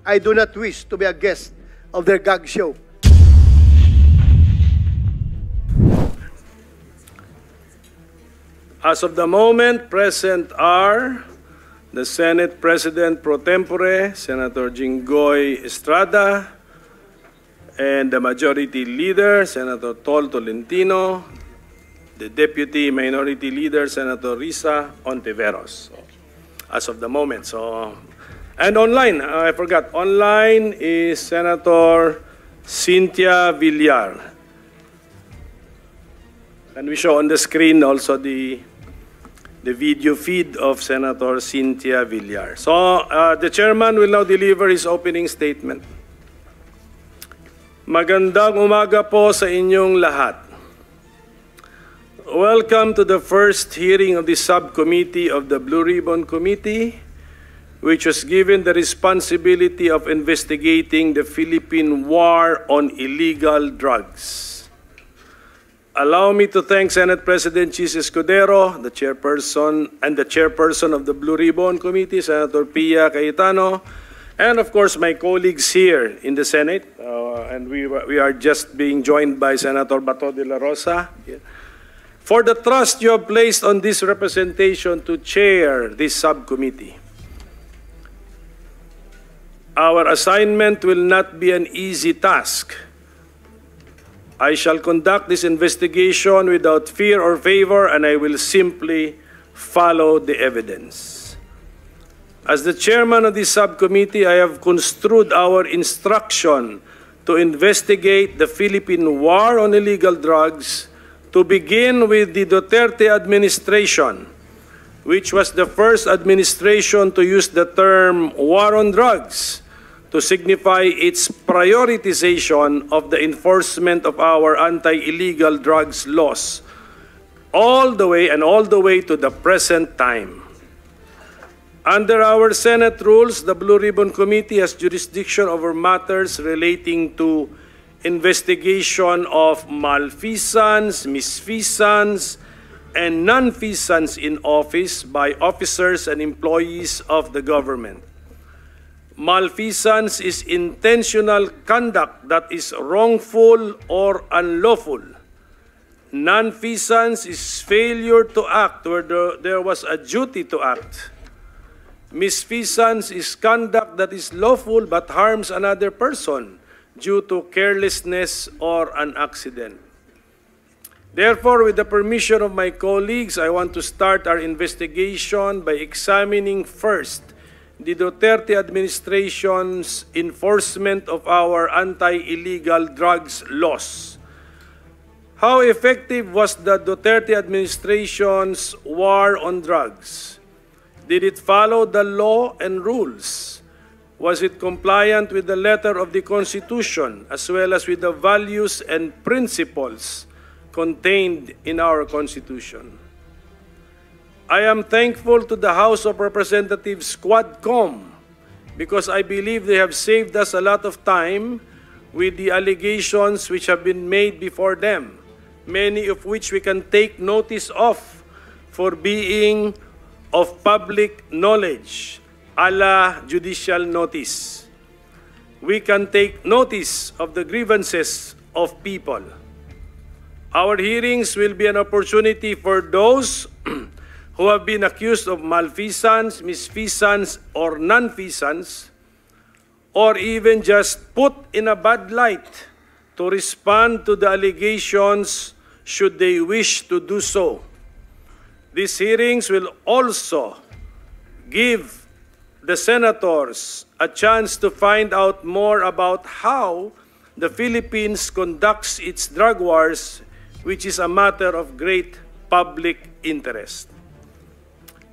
I do not wish to be a guest of their gag show. As of the moment, present are the Senate President Pro Tempore, Senator Jinggoy Estrada, and the Majority Leader, Senator Tol Tolentino, the Deputy Minority Leader, Senator Risa Ontiveros. As of the moment. And online, I forgot, online is Senator Cynthia Villar. And we show on the screen also the video feed of Senator Cynthia Villar. So the chairman will now deliver his opening statement. Magandang umaga po sa inyong lahat. Welcome to the first hearing of the subcommittee of the Blue Ribbon Committee, which was given the responsibility of investigating the Philippine War on Illegal Drugs. Allow me to thank Senate President Chis Escudero, the chairperson of the Blue Ribbon Committee, Senator Pia Cayetano, and of course my colleagues here in the Senate, and we are just being joined by Senator Bato de la Rosa, for the trust you have placed on this representation to chair this subcommittee. Our assignment will not be an easy task. I shall conduct this investigation without fear or favor, and I will simply follow the evidence. As the chairman of this subcommittee, I have construed our instruction to investigate the Philippine War on Illegal Drugs to begin with the Duterte administration, which was the first administration to use the term war on drugs to signify its prioritization of the enforcement of our anti-illegal drugs laws, all the way to the present time. Under our Senate rules, the Blue Ribbon Committee has jurisdiction over matters relating to investigation of malfeasance, misfeasance, and nonfeasance in office by officers and employees of the government. Malfeasance is intentional conduct that is wrongful or unlawful. Nonfeasance is failure to act where there was a duty to act. Misfeasance is conduct that is lawful but harms another person due to carelessness or an accident. Therefore, with the permission of my colleagues, I want to start our investigation by examining first the Duterte administration's enforcement of our anti-illegal drugs laws. How effective was the Duterte administration's war on drugs? Did it follow the law and rules? Was it compliant with the letter of the Constitution as well as with the values and principles contained in our Constitution? I am thankful to the House of Representatives Quadcom because I believe they have saved us a lot of time with the allegations which have been made before them, many of which we can take notice of for being of public knowledge, a la judicial notice. We can take notice of the grievances of people. Our hearings will be an opportunity for those who have been accused of malfeasance, misfeasance, or nonfeasance, or even just put in a bad light to respond to the allegations should they wish to do so. These hearings will also give the senators a chance to find out more about how the Philippines conducts its drug wars, which is a matter of great public interest.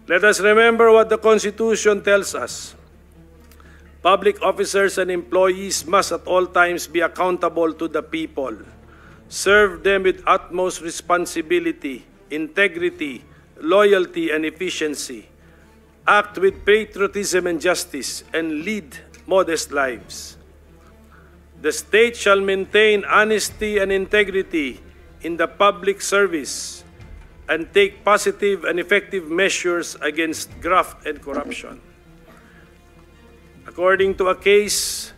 Let us remember what the Constitution tells us. Public officers and employees must at all times be accountable to the people, serve them with utmost responsibility, integrity, loyalty, and efficiency, act with patriotism and justice, and lead modest lives. The state shall maintain honesty and integrity in the public service and take positive and effective measures against graft and corruption. according to a case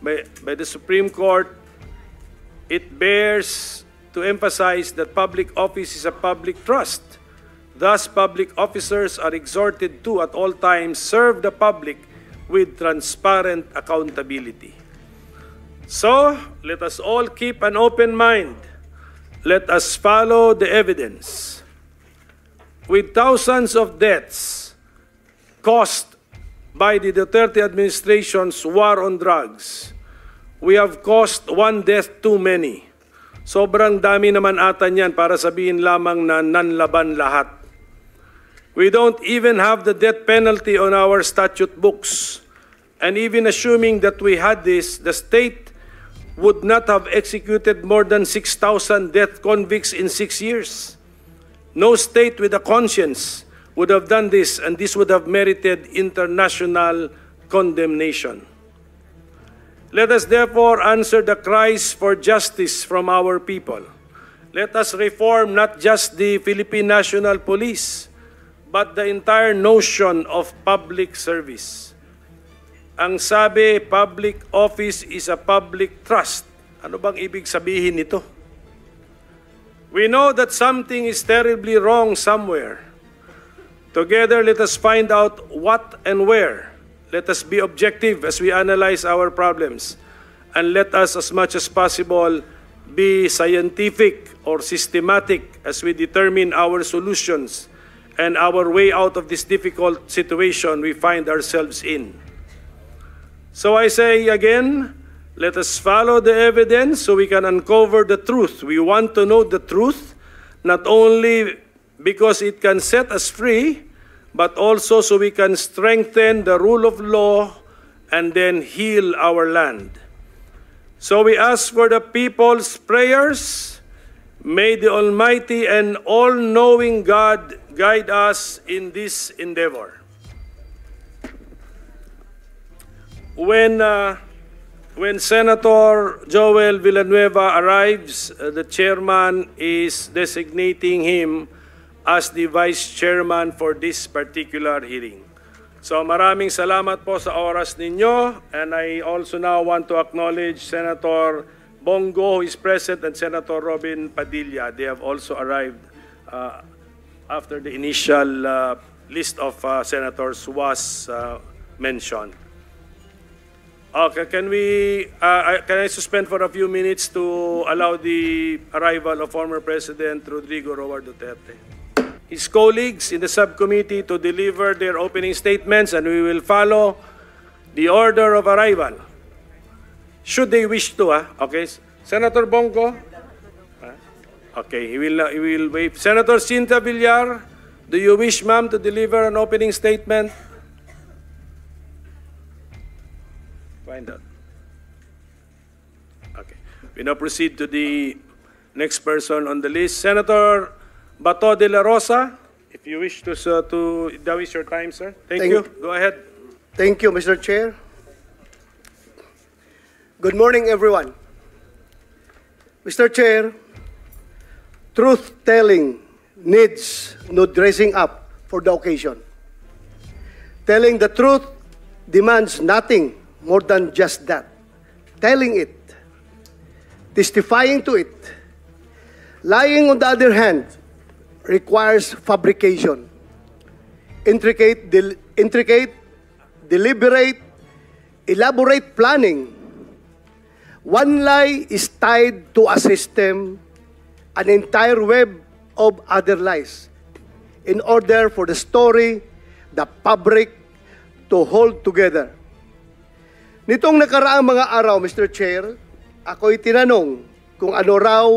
by the Supreme Court, it bears to emphasize that public office is a public trust. Thus, public officers are exhorted to, at all times, serve the public with transparent accountability. So, let us all keep an open mind. Let us follow the evidence. With thousands of deaths caused by the Duterte administration's war on drugs, we have caused one death too many. Sobrang dami naman ata niyan para sabihin lamang na nanlaban lahat. We don't even have the death penalty on our statute books. And even assuming that we had this, the state would not have executed more than 6,000 death convicts in 6 years. No state with a conscience would have done this, and this would have merited international condemnation. Let us therefore answer the cries for justice from our people. Let us reform not just the Philippine National Police, but the entire notion of public service. Ang sabi, public office is a public trust. Ano bang ibig sabihin nito? We know that something is terribly wrong somewhere. Together, let us find out what and where. Let us be objective as we analyze our problems. And let us, as much as possible, be scientific or systematic as we determine our solutions and our way out of this difficult situation we find ourselves in. So I say again, let us follow the evidence so we can uncover the truth. We want to know the truth, not only because it can set us free, but also so we can strengthen the rule of law and then heal our land. So we ask for the people's prayers. May the Almighty and all-knowing God guide us in this endeavor. When Senator Joel Villanueva arrives, the chairman is designating him as the vice chairman for this particular hearing. So maraming salamat po sa oras ninyo, and I also now want to acknowledge Senator Bongo, who is present, and Senator Robin Padilla. They have also arrived after the initial list of senators was mentioned. Okay, can I suspend for a few minutes to allow the arrival of former President Rodrigo Roa Duterte? His colleagues in the subcommittee to deliver their opening statements, and we will follow the order of arrival. Should they wish to, okay. Senator Bongo? Okay, he will wait. Senator Cinta Villar, do you wish, ma'am, to deliver an opening statement? Find out. Okay. We now proceed to the next person on the list. Senator Bato de la Rosa, if you wish to that is your time, sir. Thank you. Go ahead. Thank you, Mr. Chair. Good morning, everyone. Mr. Chair, truth-telling needs no dressing up for the occasion. Telling the truth demands nothing more than just that. Telling it, testifying to it. Lying, on the other hand, requires fabrication. Intricate, deliberate, elaborate planning. One lie is tied to a system, an entire web of other lies, in order for the story, the fabric, to hold together. Nitong nakaraang mga araw, Mr. Chair, ako'y tinanong kung ano raw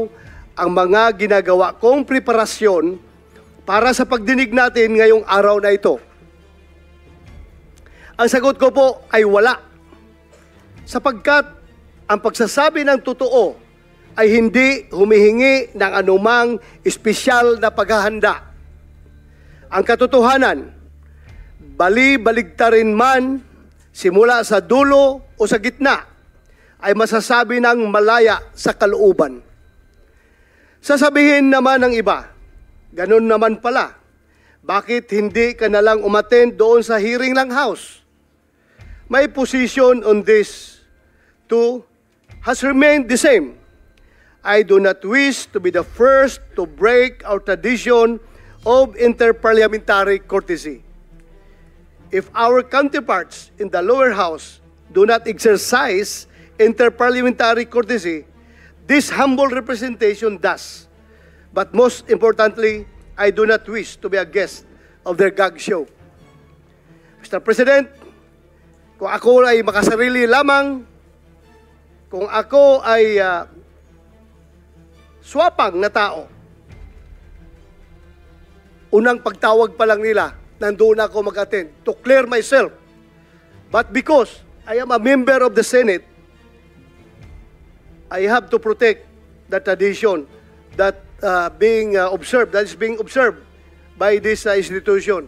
ang mga ginagawa kong preparasyon para sa pagdinig natin ngayong araw na ito. Ang sagot ko po ay wala, sapagkat ang pagsasabi ng totoo ay hindi humihingi ng anumang espesyal na paghahanda. Ang katotohanan, bali-baligtarin man, simula sa dulo o sa gitna, ay masasabi ng malaya sa kalooban. Sasabihin naman ng iba, ganun naman pala, bakit hindi ka nalang umattend doon sa hearing ng House? my position on this too has remained the same. I do not wish to be the first to break our tradition of interparliamentary courtesy. If our counterparts in the lower house do not exercise interparliamentary courtesy, this humble representation does. But most importantly, I do not wish to be a guest of their gag show. Mr. President, kung ako ay makasarili lamang, kung ako ay swapang na tao, unang pagtawag pa lang nila, nandoon ako mag-attend to clear myself. But because I am a member of the Senate, I have to protect the tradition that is being observed by this institution.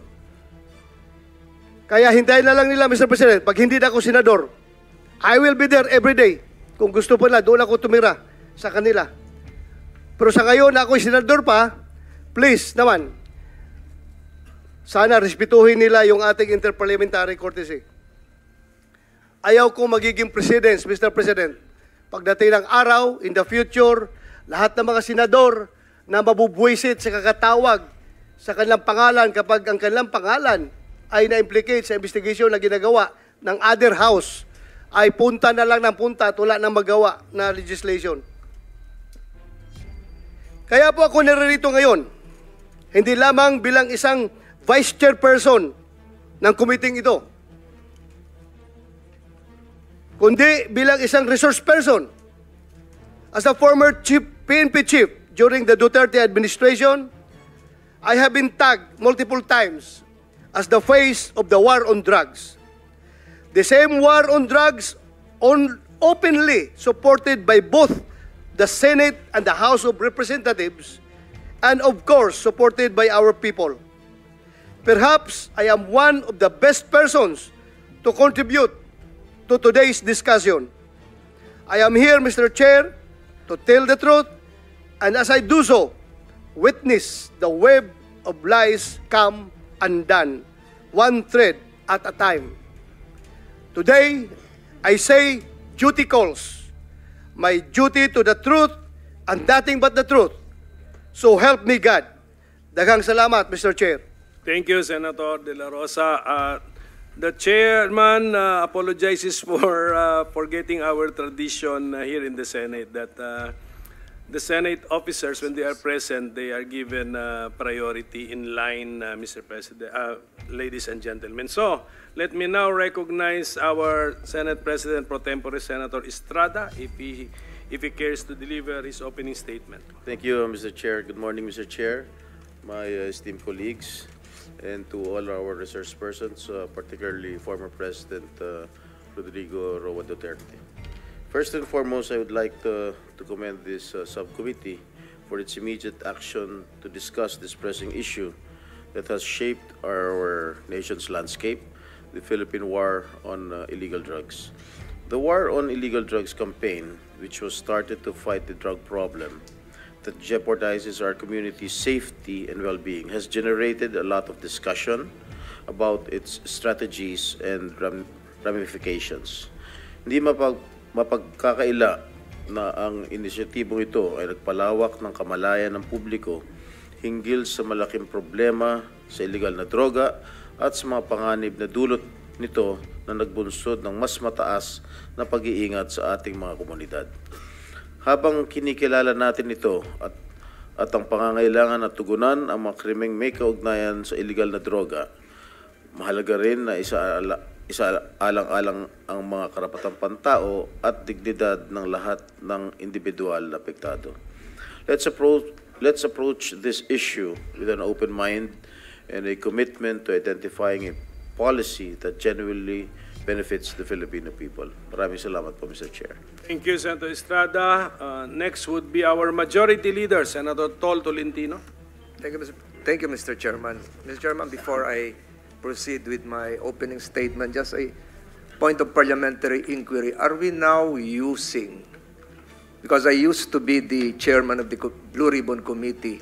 Kaya hintayin na lang nila, Mr. President, pag hindi na ako senador, I will be there every day. Kung gusto pa nila, doon ako tumira sa kanila. Pero sa ngayon na ako senador pa, please naman, sana respetuhin nila yung ating interparliamentary courtesy. Ayaw kong magiging president, Mr. President. Pagdating ng araw, in the future, lahat ng mga senador na mabubwisit sa kakatawag sa kanilang pangalan kapag ang kanilang pangalan ay na-implicate sa investigation na ginagawa ng other house, ay punta na lang ng punta at wala nang magawa na legislation. Kaya po ako naririto ngayon, hindi lamang bilang isang vice chairperson ng committee ito, kundi bilang isang resource person. As a former PNP chief during the Duterte administration, I have been tagged multiple times as the face of the war on drugs. The same war on drugs openly supported by both the Senate and the House of Representatives, and of course supported by our people. Perhaps I am one of the best persons to contribute to today's discussion. I am here, Mr. Chair, to tell the truth, and as I do so, witness the web of lies come undone, one thread at a time. Today, I say duty calls. My duty to the truth and nothing but the truth. So help me God. Daghang salamat, Mr. Chair. Thank you, Senator De La Rosa. The chairman apologizes for forgetting our tradition here in the Senate that the Senate officers, when they are present, they are given priority in line, Mr. President, ladies and gentlemen. So, let me now recognize our Senate President Pro Tempore, Senator Estrada, if he cares to deliver his opening statement. Thank you, Mr. Chair. Good morning, Mr. Chair, my esteemed colleagues, and to all our resource persons, particularly former President Rodrigo Roa Duterte. First and foremost, I would like to commend this subcommittee for its immediate action to discuss this pressing issue that has shaped our nation's landscape, the Philippine War on Illegal Drugs. The War on Illegal Drugs campaign, which was started to fight the drug problem that jeopardizes our community's safety and well-being, has generated a lot of discussion about its strategies and ramifications. Hindi mapagkakaila na ang inisyatibong ito ay nagpalawak ng kamalayan ng publiko hinggil sa malaking problema sa illegal na droga at sa mga panganib na dulot nito na nagbunsod ng mas mataas na pag-iingat sa ating mga komunidad. Habang kinikilala natin ito at ang pangangailangan na tugunan ang mga krimeng may kaugnayan sa illegal na droga, mahalaga rin na isaalang-alang ang mga karapatang pantao at dignidad ng lahat ng individual na apektado. Let's approach this issue with an open mind and a commitment to identifying a policy that genuinely benefits the Filipino people. Maraming salamat po, Mr. Chair. Thank you, Senator Estrada. Next would be our majority leader, Senator Tol Tolentino. Thank you, Mr. Chairman. Mr. Chairman, before I proceed with my opening statement, just a point of parliamentary inquiry. Are we now using, because I used to be the chairman of the Blue Ribbon Committee,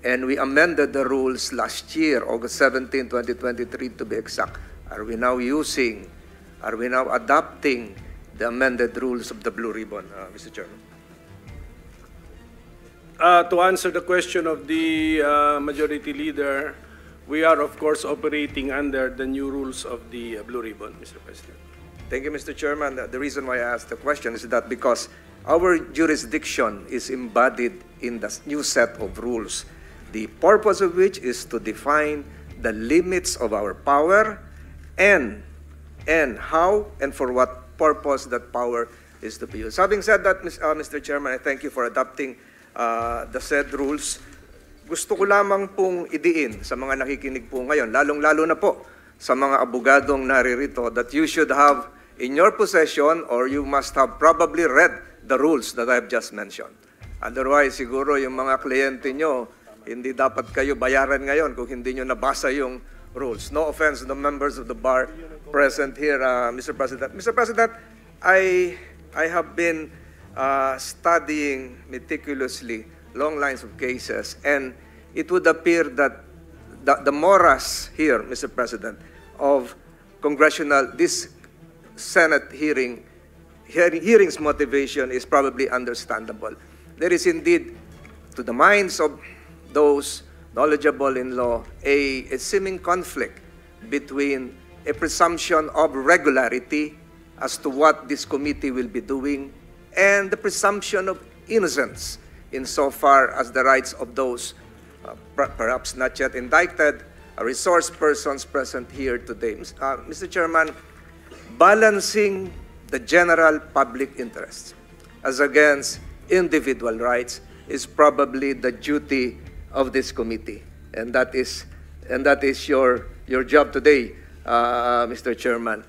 and we amended the rules last year, August 17, 2023 to be exact. Are we now using are we now adopting the amended rules of the Blue Ribbon, Mr. Chairman? To answer the question of the Majority Leader, we are of course operating under the new rules of the Blue Ribbon, Mr. President. Thank you, Mr. Chairman. The reason why I asked the question is that because our jurisdiction is embodied in the new set of rules, the purpose of which is to define the limits of our power and how and for what purpose that power is to be used. Having said that, Mr. Chairman, I thank you for adopting the said rules. Gusto ko lamang pong idiin sa mga nakikinig po ngayon, lalong-lalo na po sa mga abogadong naririto, that you should have in your possession, or you must have probably read the rules that I have just mentioned. Otherwise, siguro yung mga kliyente nyo, hindi dapat kayo bayaran ngayon kung hindi nyo nabasa yung rules. No offense to the members of the bar present here, Mr. President. Mr. President, I have been studying meticulously long lines of cases, and it would appear that the morass here, Mr. President, of this Senate hearing's motivation is probably understandable. There is indeed, to the minds of those knowledgeable in law, a seeming conflict between a presumption of regularity as to what this committee will be doing and the presumption of innocence insofar as the rights of those perhaps not yet indicted resource persons present here today. Mr. Chairman, balancing the general public interest as against individual rights is probably the duty of this committee, and that is your job today, Mr. Chairman.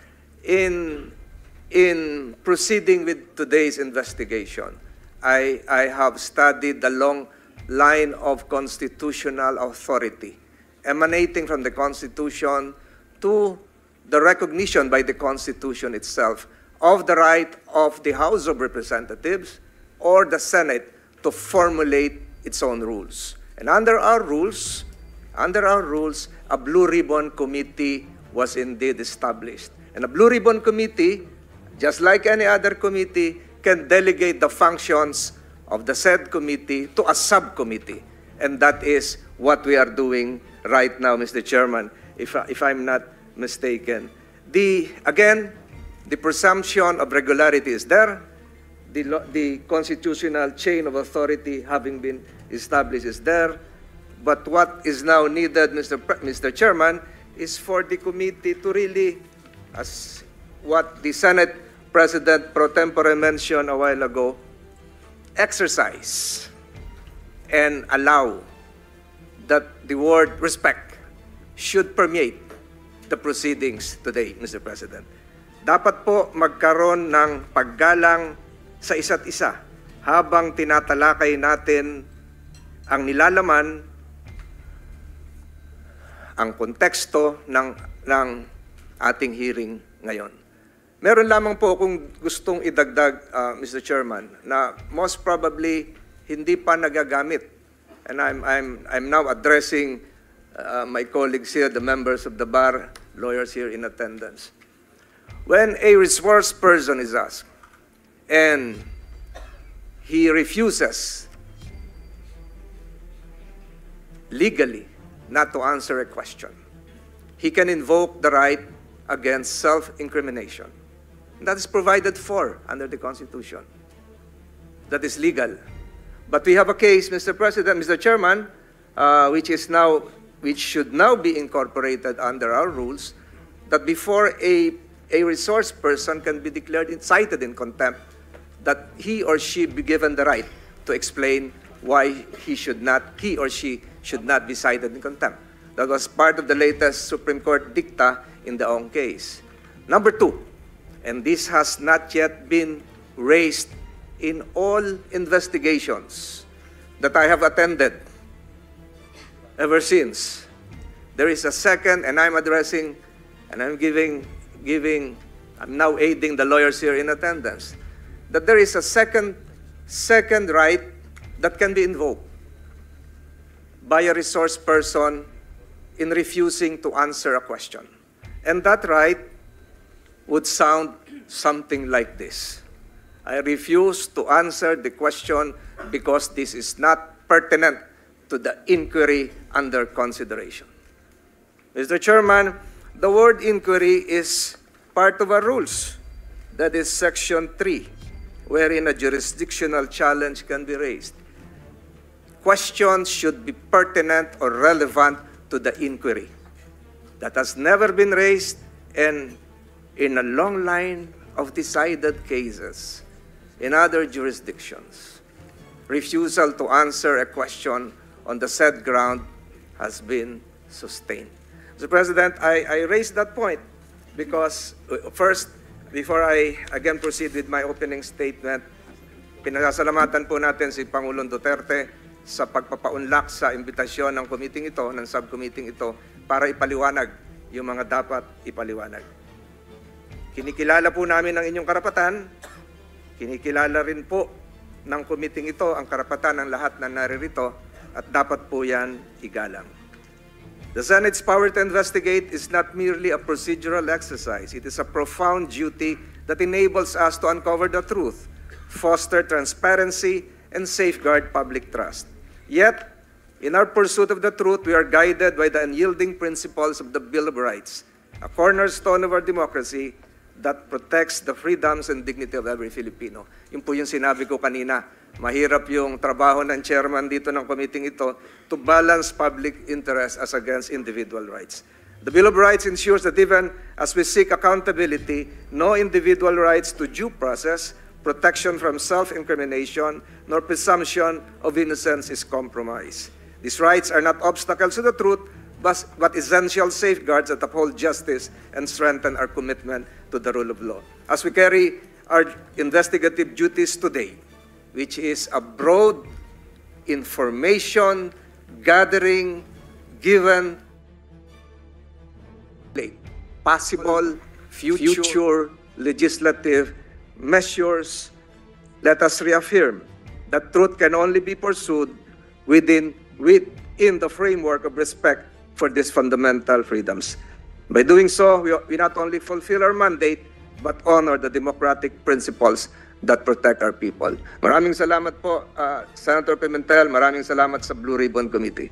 In proceeding with today's investigation, I have studied the long line of constitutional authority emanating from the Constitution to the recognition by the Constitution itself of the right of the House of Representatives or the Senate to formulate its own rules. And under our rules, a Blue Ribbon Committee was indeed established. And a Blue Ribbon Committee, just like any other committee, can delegate the functions of the said committee to a subcommittee. And that is what we are doing right now, Mr. Chairman, if I'm not mistaken. Again, the presumption of regularity is there. The constitutional chain of authority having been established is there. But what is now needed, Mr. Chairman, is for the committee to really, as what the Senate President pro tempore mentioned a while ago, exercise and allow that the word respect should permeate the proceedings today, Mr. President. Dapat po magkaroon ng paggalang sa isa't isa habang tinatalakay natin ang nilalaman, ang konteksto ng ating hearing ngayon. Meron lamang po akong gustong idagdag, Mr. Chairman, na most probably hindi pa nagagamit. And I'm now addressing my colleagues here, the members of the bar, lawyers here in attendance. When a resource person is asked and he refuses legally not to answer a question, he can invoke the right against self-incrimination. That is provided for under the Constitution. That is legal. But we have a case, Mr. President, Mr. Chairman, which should now be incorporated under our rules, that before a resource person can be declared cited in contempt, that he or she be given the right to explain why he or she should not be cited in contempt. That was part of the latest Supreme Court dicta in the Ong case. Number two, and this has not yet been raised in all investigations that I have attended ever since. There is a second, and I'm addressing, and I'm now aiding the lawyers here in attendance, that there is a second right that can be invoked by a resource person in refusing to answer a question. And that right would sound something like this. I refuse to answer the question because this is not pertinent to the inquiry under consideration. Mr. Chairman, the word inquiry is part of our rules. That is Section 3, wherein a jurisdictional challenge can be raised. Questions should be pertinent or relevant to the inquiry. That has never been raised, and in a long line of decided cases in other jurisdictions, refusal to answer a question on the said ground has been sustained. Mr. President, I raised that point because first, before I again proceed with my opening statement, pinasasalamatan po natin si Pangulong Duterte sa pagpapaunlak sa imbitasyon ng committee ito, ng subcommittee ito, para ipaliwanag yung mga dapat ipaliwanag. Kinikilala po namin ang inyong karapatan, kinikilala rin po ng committee ito ang karapatan ng lahat na naririto at dapat po yan igalang. The Senate's power to investigate is not merely a procedural exercise. It is a profound duty that enables us to uncover the truth, foster transparency, and safeguard public trust. Yet, in our pursuit of the truth, we are guided by the unyielding principles of the Bill of Rights, a cornerstone of our democracy that protects the freedoms and dignity of every Filipino. Yun po yung sinabi ko kanina. Mahirap yung trabaho ng chairman dito ng committee ito to balance public interest as against individual rights. The Bill of Rights ensures that even as we seek accountability, no individual rights to due process, protection from self-incrimination, nor presumption of innocence is compromised. These rights are not obstacles to the truth, but essential safeguards that uphold justice and strengthen our commitment to the rule of law. As we carry our investigative duties today, which is a broad information gathering given possible future legislative measures, let us reaffirm that truth can only be pursued within the framework of respect for these fundamental freedoms. By doing so, we not only fulfill our mandate, but honor the democratic principles that protect our people. Maraming salamat po, Senator Pimentel. Maraming salamat sa Blue Ribbon Committee.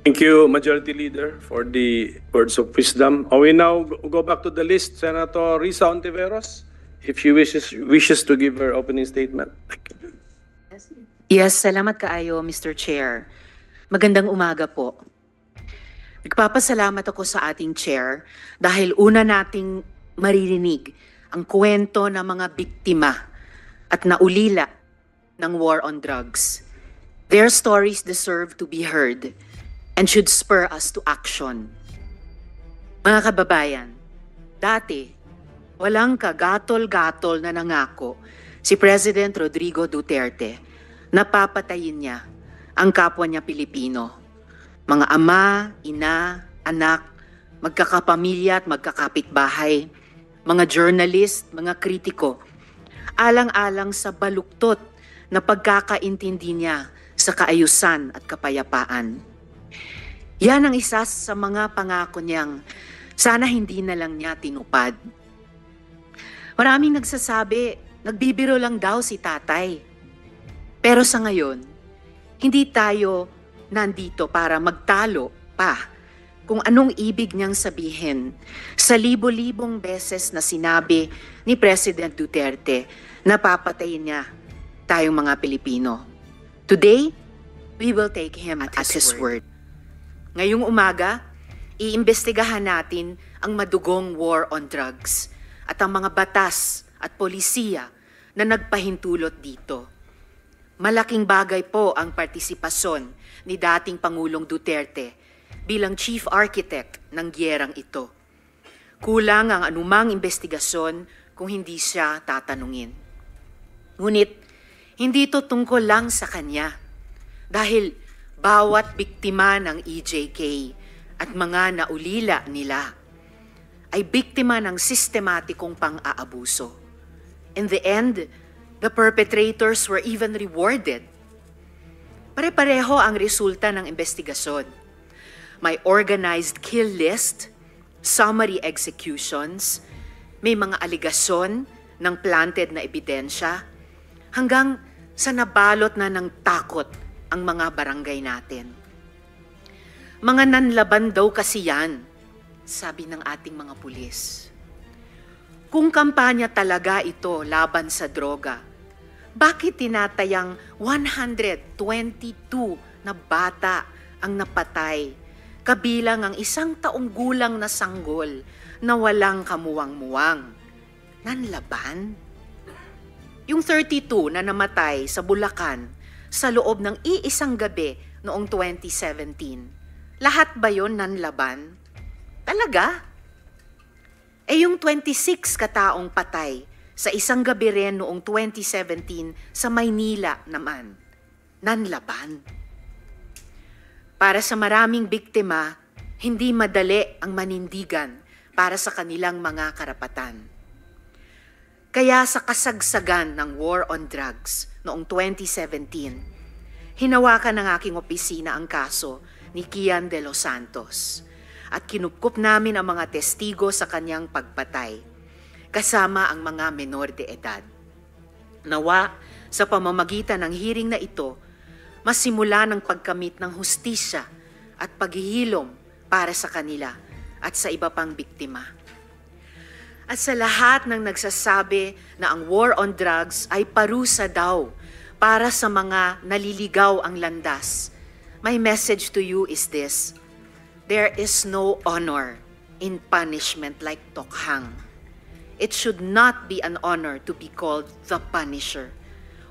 Thank you, Majority Leader, for the words of wisdom. We now go back to the list. Senator Risa Ontiveros, if she wishes to give her opening statement. Yes, salamat kaayo, Mr. Chair. Magandang umaga po. Nagpapasalamat ako sa ating chair dahil una nating maririnig ang kwento ng mga biktima at naulila ng war on drugs. Their stories deserve to be heard and should spur us to action. Mga kababayan, dati, walang kagatol-gatol na nangako si President Rodrigo Duterte na papatayin niya ang kapwa niya Pilipino. Mga ama, ina, anak, magkakapamilya at magkakapitbahay, mga journalist, mga kritiko, alang-alang sa baluktot na pagkakaintindi niya sa kaayusan at kapayapaan. Yan ang isa sa mga pangako niyang sana hindi na lang niya tinupad. Maraming nagsasabi, nagbibiro lang daw si tatay. Pero sa ngayon, hindi tayo nandito para magtalo pa kung anong ibig niyang sabihin sa libo-libong beses na sinabi ni President Duterte na papatayin niya tayong mga Pilipino. Today, we will take him at his word. Ngayong umaga, iimbestigahan natin ang madugong war on drugs at ang mga batas at polisiya na nagpahintulot dito. Malaking bagay po ang partisipasyon ni dating Pangulong Duterte bilang chief architect ng gyerang ito. Kulang ang anumang investigasyon kung hindi siya tatanungin. Ngunit, hindi ito tungkol lang sa kanya dahil bawat biktima ng EJK at mga naulila nila ay biktima ng sistematikong pang-aabuso. In the end, the perpetrators were even rewarded. Pare-pareho ang resulta ng investigasyon. May organized kill list, summary executions, May mga aligasyon ng planted na ebidensya hanggang sa nabalot na ng takot ang mga barangay natin. Mga nanlaban daw kasi yan, sabi ng ating mga pulis. Kung kampanya talaga ito laban sa droga, bakit tinatayang 122 na bata ang napatay, kabilang ang 1 taong gulang na sanggol na walang kamuwang-muwang? Nanlaban? Yung 32 na namatay sa Bulacan sa loob ng iisang gabi noong 2017, lahat ba yon nanlaban? Talaga? Eh yung 26 kataong patay sa isang gabi rin noong 2017 sa Maynila naman, nanlaban? Para sa maraming biktima, hindi madali ang manindigan para sa kanilang mga karapatan. Kaya sa kasagsagan ng war on drugs noong 2017, hinawakan ng aking opisina ang kaso ni Kian de los Santos at kinupkup namin ang mga testigo sa kanyang pagpatay, kasama ang mga menor de edad. Nawa, sa pamamagitan ng hearing na ito, masimula ng pagkamit ng hustisya at paghihilom para sa kanila at sa iba pang biktima. At sa lahat ng nagsasabi na ang war on drugs ay parusa daw para sa mga naliligaw ang landas, my message to you is this: there is no honor in punishment like tokhang. It should not be an honor to be called the Punisher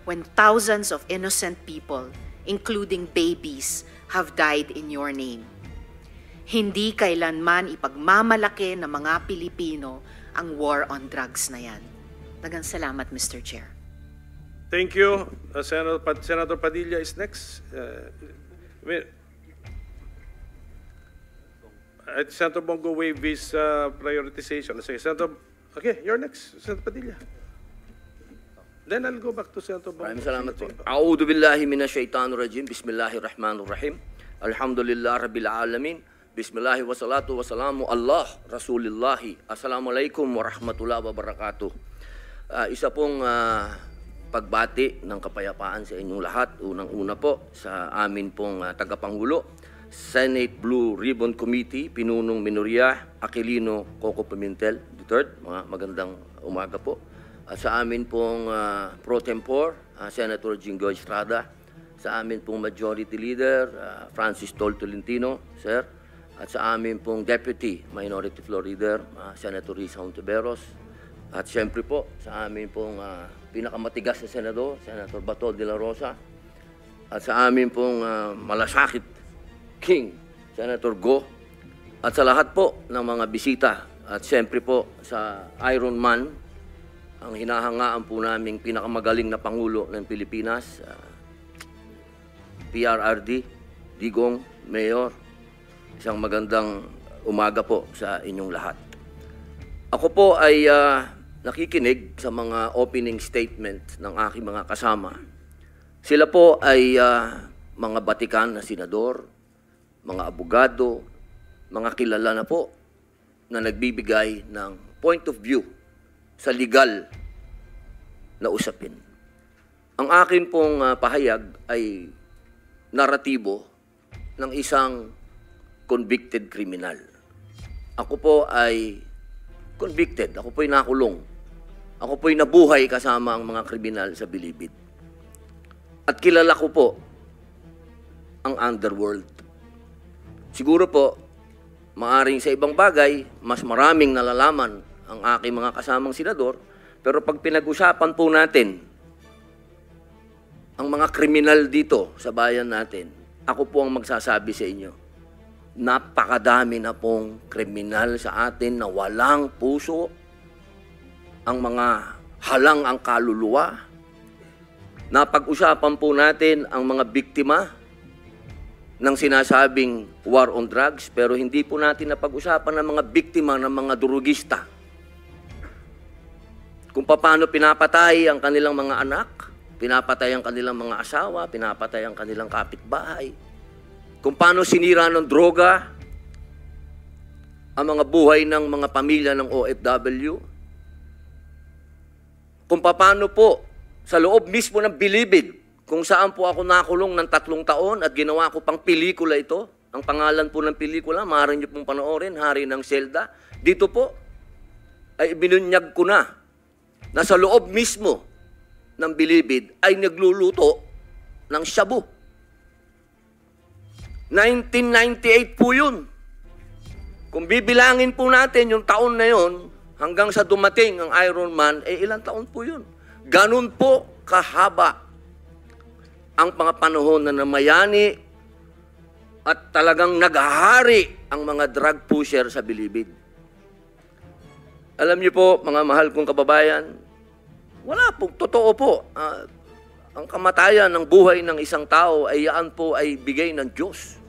when thousands of innocent people, including babies, have died in your name. Hindi kailanman ipagmamalaki ng mga Pilipino ang war on drugs na yan. Daghang salamat, Mr. Chair. Thank you. Senator Padilla is next. Senator Bongo waive his prioritization. Okay, you're next, Senator Padilla. Then I'll go back to Senator Bongo. Maraming salamat po. A'udhu billahi minasyaitanir rajim. Bismillahirrahmanirrahim. Alhamdulillah rabbil alamin. Bismillahi wassalatu wassalamu Allah Rasulillahi. Assalamualaikum warahmatullahi wabarakatuh. Isa pong pagbati ng kapayapaan sa inyong lahat. Unang-una po sa amin pong tagapangulo, Senate Blue Ribbon Committee, Pinunong Minoria Aquilino Coco Pimentel III. Mga magandang umaga po. Sa amin pong pro tempore, Senator Jingoy Estrada. Sa amin pong Majority Leader, Francis Tol Tolentino, Sir. At sa amin pong Deputy Minority Floor Leader, Senator Risa Hontiveros. At siyempre po sa amin pong pinakamatigas na Senador, Senator Bato de la Rosa. At sa amin pong malasakit King, Senator Go. At sa lahat po ng mga bisita. At siyempre po sa Iron Man, ang hinahangaan po naming pinakamagaling na Pangulo ng Pilipinas, PRRD, Digong, Mayor. Isang magandang umaga po sa inyong lahat. Ako po ay nakikinig sa mga opening statement ng aking mga kasama. Sila po ay mga batikan na senador, mga abogado, mga kilala na po na nagbibigay ng point of view sa legal na usapin. Ang akin pong pahayag ay naratibo ng isang convicted criminal. Ako po ay convicted. Ako po ay nakulong. Ako po ay nabuhay kasama ang mga kriminal sa Bilibid. At kilala ko po ang underworld. Siguro po, maaring sa ibang bagay, mas maraming nalalaman ang aking mga kasamang senador, pero pag pinag-usapan po natin ang mga kriminal dito sa bayan natin, ako po ang magsasabi sa inyo, napakadami na pong kriminal sa atin na walang puso, ang mga halang ang kaluluwa. Napag-usapan po natin ang mga biktima ng sinasabing war on drugs, pero hindi po natin napag-usapan ang mga biktima ng mga durugista. Kung paano pinapatay ang kanilang mga anak, pinapatay ang kanilang mga asawa, pinapatay ang kanilang kapitbahay. Kung paano sinira ng droga ang mga buhay ng mga pamilya ng OFW, kung paano po sa loob mismo ng Bilibid, kung saan po ako nakulong ng 3 taon at ginawa ko pang pelikula ito. Ang pangalan po ng pelikula, maaari niyo pong panoorin, Hari ng Selda. Dito po, ay binunyag ko na sa loob mismo ng Bilibid ay nagluluto ng shabu. 1998 po yun. Kung bibilangin po natin yung taon na yun, hanggang sa dumating ang Iron Man, ilang taon po yun. Ganun po kahaba ang mga panahon na namayani at talagang naghahari ang mga drug pusher sa Bilibid. Alam niyo po, mga mahal kong kababayan, wala po, totoo po. Ang kamatayan ng buhay ng isang tao ay yaan po ay bigay ng Diyos.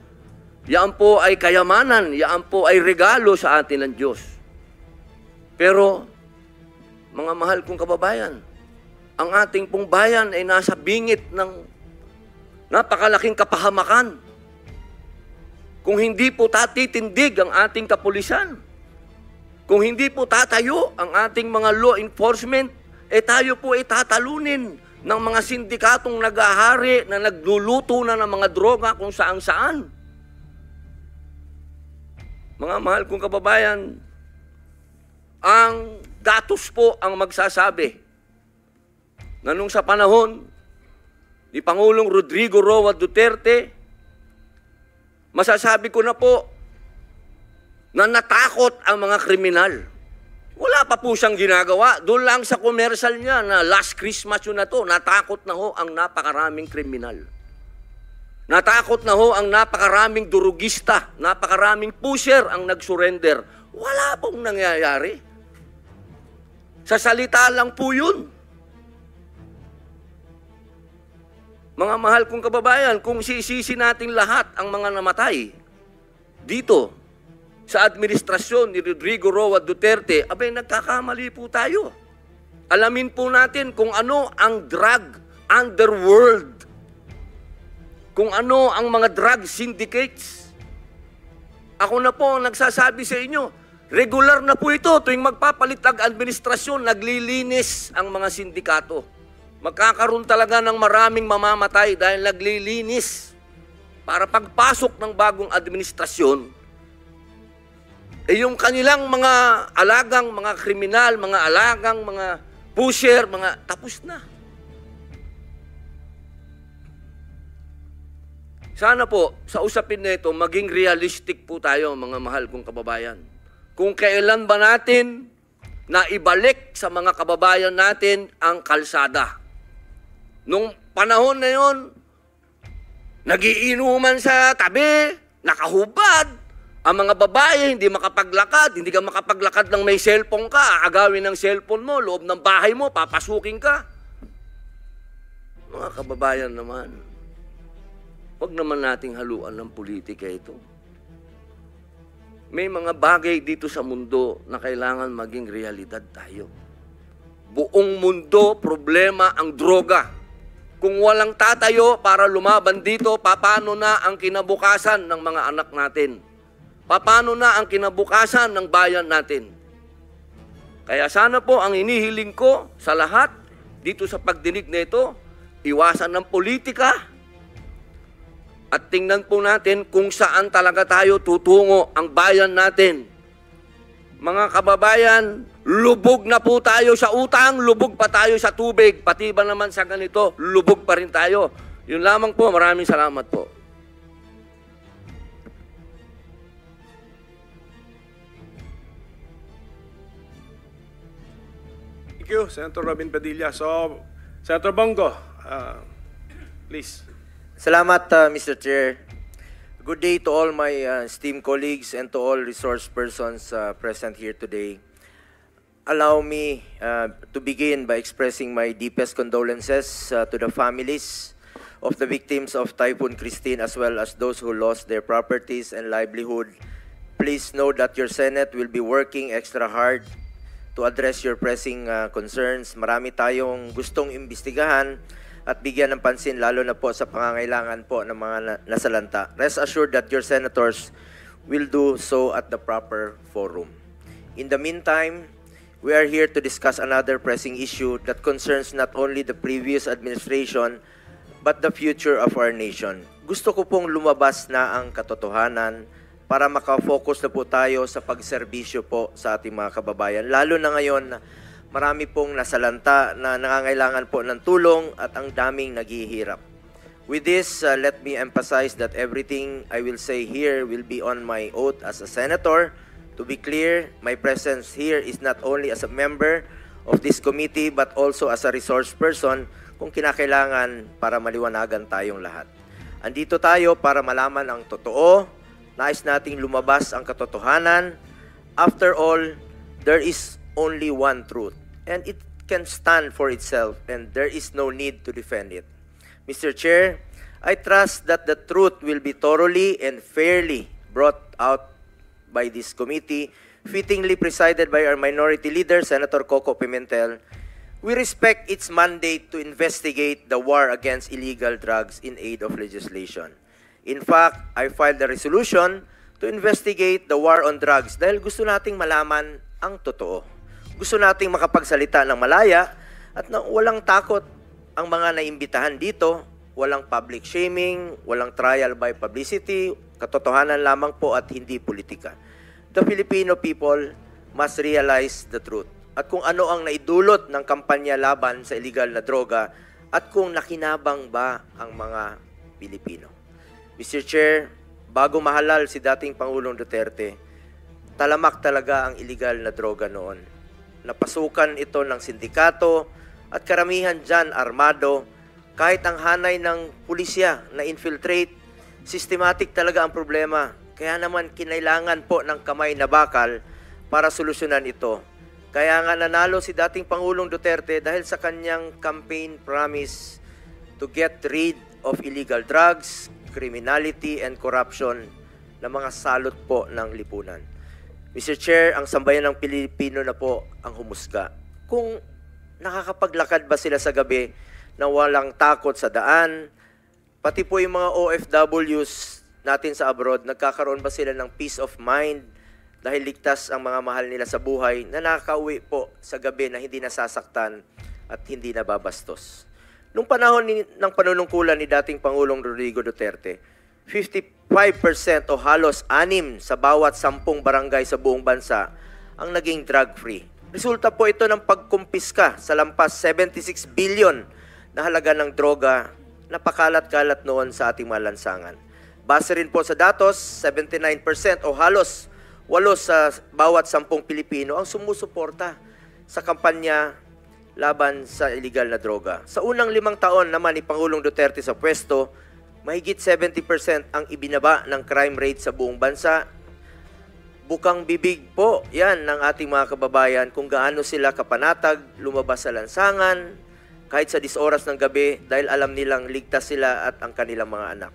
Yaan po ay kayamanan, yaan po ay regalo sa atin ng Diyos. Pero, mga mahal kong kababayan, ang ating pong bayan ay nasa bingit ng napakalaking kapahamakan. Kung hindi po tatitindig ang ating kapulisan, kung hindi po tatayo ang ating mga law enforcement, tayo po ay tatalunin ng mga sindikatong nag-ahari na nagluluto na ng mga droga kung saan-saan. Mga mahal kong kababayan, ang datos po ang magsasabi na nung sa panahon ni Pangulong Rodrigo Roa Duterte, masasabi ko na po na natakot ang mga kriminal. Wala pa po siyang ginagawa. Doon lang sa commercial niya na last Christmas yun na to, natakot na ho ang napakaraming kriminal. Natakot na ho ang napakaraming durugista, napakaraming pusher ang nag-surrender. Wala pong nangyayari. Sa salita lang po yun. Mga mahal kong kababayan, kung sisisi natin lahat ang mga namatay dito sa administrasyon ni Rodrigo Roa Duterte, abay nagkakamali po tayo. Alamin po natin kung ano ang drug underworld, kung ano ang mga drug syndicates. Ako na po ang nagsasabi sa inyo, regular na po ito tuwing magpapalit ang administrasyon, naglilinis ang mga sindikato. Magkakaroon talaga ng maraming mamamatay dahil naglilinis para pagpasok ng bagong administrasyon, yung kanilang mga alagang, mga kriminal, mga alagang, mga pusher, mga tapos na. Sana po, sa usapin na ito, maging realistic po tayo, mga mahal kong kababayan. Kung kailan ba natin na ibalik sa mga kababayan natin ang kalsada. Nung panahon na yon, nagiinuman sa tabi, nakahubad. Ang mga babae, hindi makapaglakad, hindi ka makapaglakad ng may cellphone ka, aagawin ng cellphone mo, loob ng bahay mo, papasukin ka. Mga kababayan naman, huwag naman nating haluan ng politika ito. May mga bagay dito sa mundo na kailangan maging realidad tayo. Buong mundo, problema ang droga. Kung walang tatayo para lumaban dito, paano na ang kinabukasan ng mga anak natin? Paano na ang kinabukasan ng bayan natin? Kaya sana po ang inihiling ko sa lahat dito sa pagdinig na ito, iwasan ng politika at tingnan po natin kung saan talaga tayo tutungo ang bayan natin. Mga kababayan, lubog na po tayo sa utang, lubog pa tayo sa tubig, pati ba naman sa ganito, lubog pa rin tayo. Yun lamang po, maraming salamat po. Thank you, Senator Robin Padilla. So, Senator Bongo, please. Salamat, Mr. Chair. Good day to all my esteemed colleagues and to all resource persons present here today. Allow me to begin by expressing my deepest condolences to the families of the victims of Typhoon Christine as well as those who lost their properties and livelihood. Please know that your Senate will be working extra hard to address your pressing concerns. Marami tayong gustong imbestigahan at bigyan ng pansin lalo na po sa pangangailangan po ng mga nasalanta. Rest assured that your senators will do so at the proper forum. In the meantime, we are here to discuss another pressing issue that concerns not only the previous administration, but the future of our nation. Gusto ko pong lumabas na ang katotohanan para makafocus na po tayo sa pagserbisyo po sa ating mga kababayan. Lalo na ngayon, marami pong nasalanta na nangangailangan po ng tulong at ang daming naghihirap. With this, let me emphasize that everything I will say here will be on my oath as a senator. To be clear, my presence here is not only as a member of this committee but also as a resource person kung kinakailangan para maliwanagan tayong lahat. Andito tayo para malaman ang totoo. Nais nating lumabas ang katotohanan. After all, there is only one truth, and it can stand for itself, and there is no need to defend it. Mr. Chair, I trust that the truth will be thoroughly and fairly brought out by this committee, fittingly presided by our minority leader, Senator Coco Pimentel. We respect its mandate to investigate the war against illegal drugs in aid of legislation. In fact, I filed a resolution to investigate the war on drugs dahil gusto nating malaman ang totoo. Gusto nating makapagsalita ng malaya at na walang takot ang mga naimbitahan dito, walang public shaming, walang trial by publicity, katotohanan lamang po at hindi politika. The Filipino people must realize the truth at kung ano ang naidulot ng kampanya laban sa illegal na droga at kung nakinabang ba ang mga Pilipino. Mr. Chair, bago mahalal si dating Pangulong Duterte, talamak talaga ang illegal na droga noon. Napasukan ito ng sindikato at karamihan dyan armado. Kahit ang hanay ng pulisya na infiltrate, systematic talaga ang problema. Kaya naman kinailangan po ng kamay na bakal para solusyonan ito. Kaya nga nanalo si dating Pangulong Duterte dahil sa kanyang campaign promise to get rid of illegal drugs, criminality, and corruption na mga salot po ng lipunan. Mr. Chair, ang sambayan ng Pilipino na po ang humusga. Kung nakakapaglakad ba sila sa gabi na walang takot sa daan, pati po yung mga OFWs natin sa abroad, nagkakaroon ba sila ng peace of mind dahil ligtas ang mga mahal nila sa buhay na nakakauwi po sa gabi na hindi nasasaktan at hindi nababastos. Nung panahon ng panunungkulan ni dating Pangulong Rodrigo Duterte, 55% o halos 6 sa bawat 10 barangay sa buong bansa ang naging drug-free. Resulta po ito ng pagkumpiska sa lampas 76 billion na halaga ng droga na pakalat-kalat noon sa ating mga lansangan. Base rin po sa datos, 79% o halos 8 sa bawat 10 Pilipino ang sumusuporta sa kampanya laban sa illegal na droga. Sa unang 5 taon naman ni Pangulong Duterte sa pwesto, mahigit 70% ang ibinaba ng crime rate sa buong bansa. Bukang bibig po yan ng ating mga kababayan kung gaano sila kapanatag, lumabas sa lansangan, kahit sa 10 oras ng gabi dahil alam nilang ligtas sila at ang kanilang mga anak.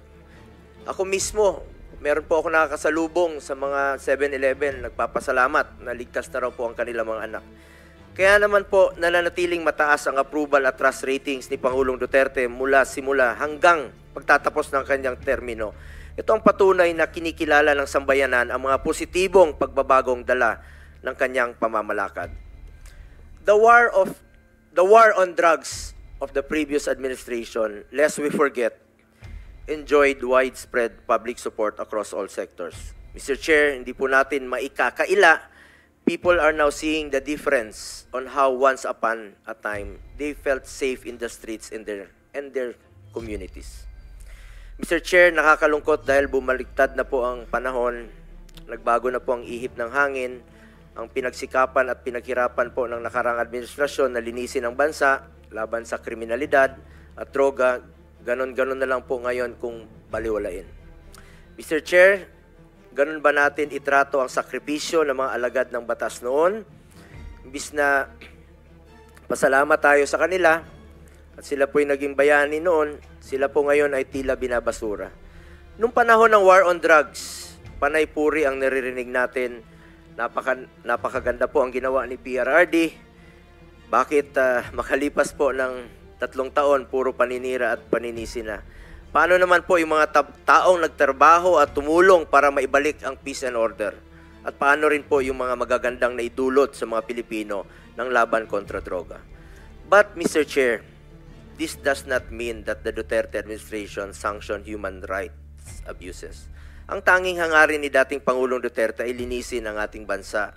Ako mismo, meron po ako nakakasalubong sa mga 7-Eleven, nagpapasalamat na ligtas na raw po ang kanilang mga anak. Kaya naman po nananatiling mataas ang approval at trust ratings ni Pangulong Duterte mula simula hanggang pagtatapos ng kanyang termino. Ito ang patunay na kinikilala ng sambayanan ang mga positibong pagbabagong dala ng kanyang pamamalakad. The war on drugs of the previous administration, lest we forget, enjoyed widespread public support across all sectors. Mr. Chair, hindi po natin maikakaila. People are now seeing the difference on how once upon a time they felt safe in the streets and their communities. Mr. Chair, nakakalungkot dahil bumaliktad na po ang panahon, nagbago na po ang ihip ng hangin, ang pinagsikapan at pinaghirapan po ng nakarang administrasyon na linisin ang bansa laban sa kriminalidad at droga, ganon-ganon na lang po ngayon kung baliwalain. Mr. Chair, ganun ba natin itrato ang sakripisyo ng mga alagad ng batas noon? Imbis na pasalamat tayo sa kanila at sila po'y naging bayani noon, sila po ngayon ay tila binabasura. Nung panahon ng war on drugs, panay puri ang naririnig natin. Napakaganda po ang ginawa ni PRRD. Bakit makalipas po ng 3 taon, puro paninira at paninisi na? Paano naman po yung mga taong nagtrabaho at tumulong para maibalik ang peace and order? at paano rin po yung mga magagandang naidulot sa mga Pilipino ng laban kontra droga. But Mr. Chair, this does not mean that the Duterte administration sanctioned human rights abuses. Ang tanging hangarin ni dating Pangulong Duterte ay linisin ang ating bansa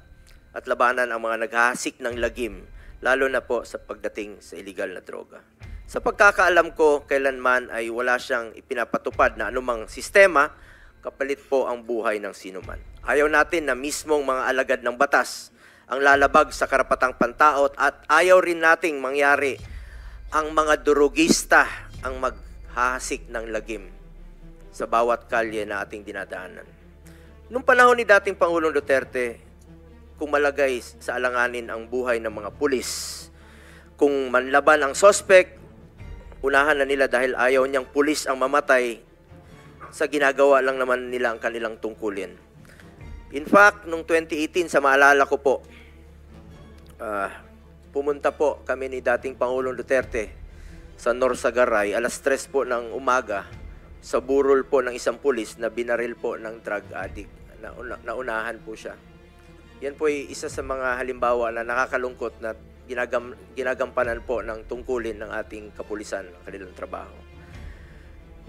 at labanan ang mga naghahasik ng lagim, lalo na po sa pagdating sa illegal na droga. Sa pagkakaalam ko, kailanman ay wala siyang ipinapatupad na anumang sistema kapalit po ang buhay ng sinuman. Ayaw natin na mismong mga alagad ng batas ang lalabag sa karapatang pantao at ayaw rin nating mangyari ang mga durugista ang maghahasik ng lagim sa bawat kalye na ating dinadaanan. Noong panahon ni dating Pangulong Duterte, kung malagay sa alanganin ang buhay ng mga pulis, kung manlaban ang sospek, unahan na nila dahil ayaw niyang pulis ang mamatay, sa ginagawa lang naman nila ang kanilang tungkulin. In fact, noong 2018, sa maalala ko po, pumunta po kami ni dating Pangulong Duterte sa Norsagaray, alas 3 po ng umaga, sa burol po ng isang pulis na binaril po ng drug addict. Naunahan po siya. Yan po ay isa sa mga halimbawa na nakakalungkot na ginagampanan po ng tungkulin ng ating kapulisan ng kanilang trabaho.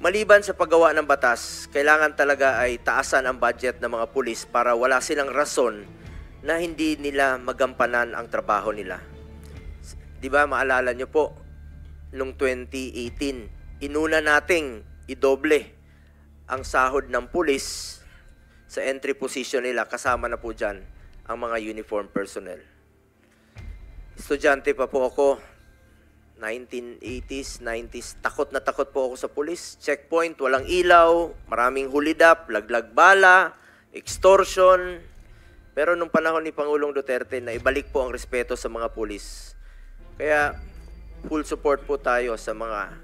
Maliban sa paggawa ng batas, kailangan talaga ay taasan ang budget ng mga pulis para wala silang rason na hindi nila magampanan ang trabaho nila. Di ba, maalala nyo po, noong 2018, inuna nating idoble ang sahod ng pulis sa entry position nila, kasama na po dyan ang mga uniform personnel. Estudyante pa po ako, 1980s, 90s, takot na takot po ako sa pulis. Checkpoint, walang ilaw, maraming hulidap, laglag bala, extortion. Pero nung panahon ni Pangulong Duterte, na ibalik po ang respeto sa mga pulis. Kaya full support po tayo sa mga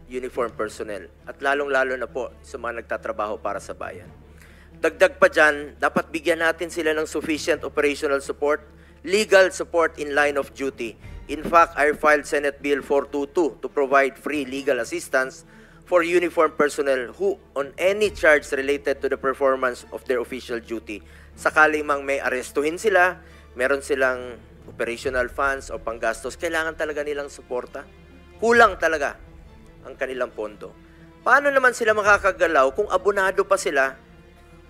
uniform personnel at lalong-lalo na po sa mga nagtatrabaho para sa bayan. Dagdag pa dyan, dapat bigyan natin sila ng sufficient operational support, legal support in line of duty. In fact, I filed Senate Bill 422 to provide free legal assistance for uniform personnel who on any charge related to the performance of their official duty. Sakaling mang may arestuhin sila, meron silang operational funds o panggastos, kailangan talaga nilang suporta. Kulang talaga ang kanilang pondo. Paano naman sila makakagalaw kung abonado pa sila?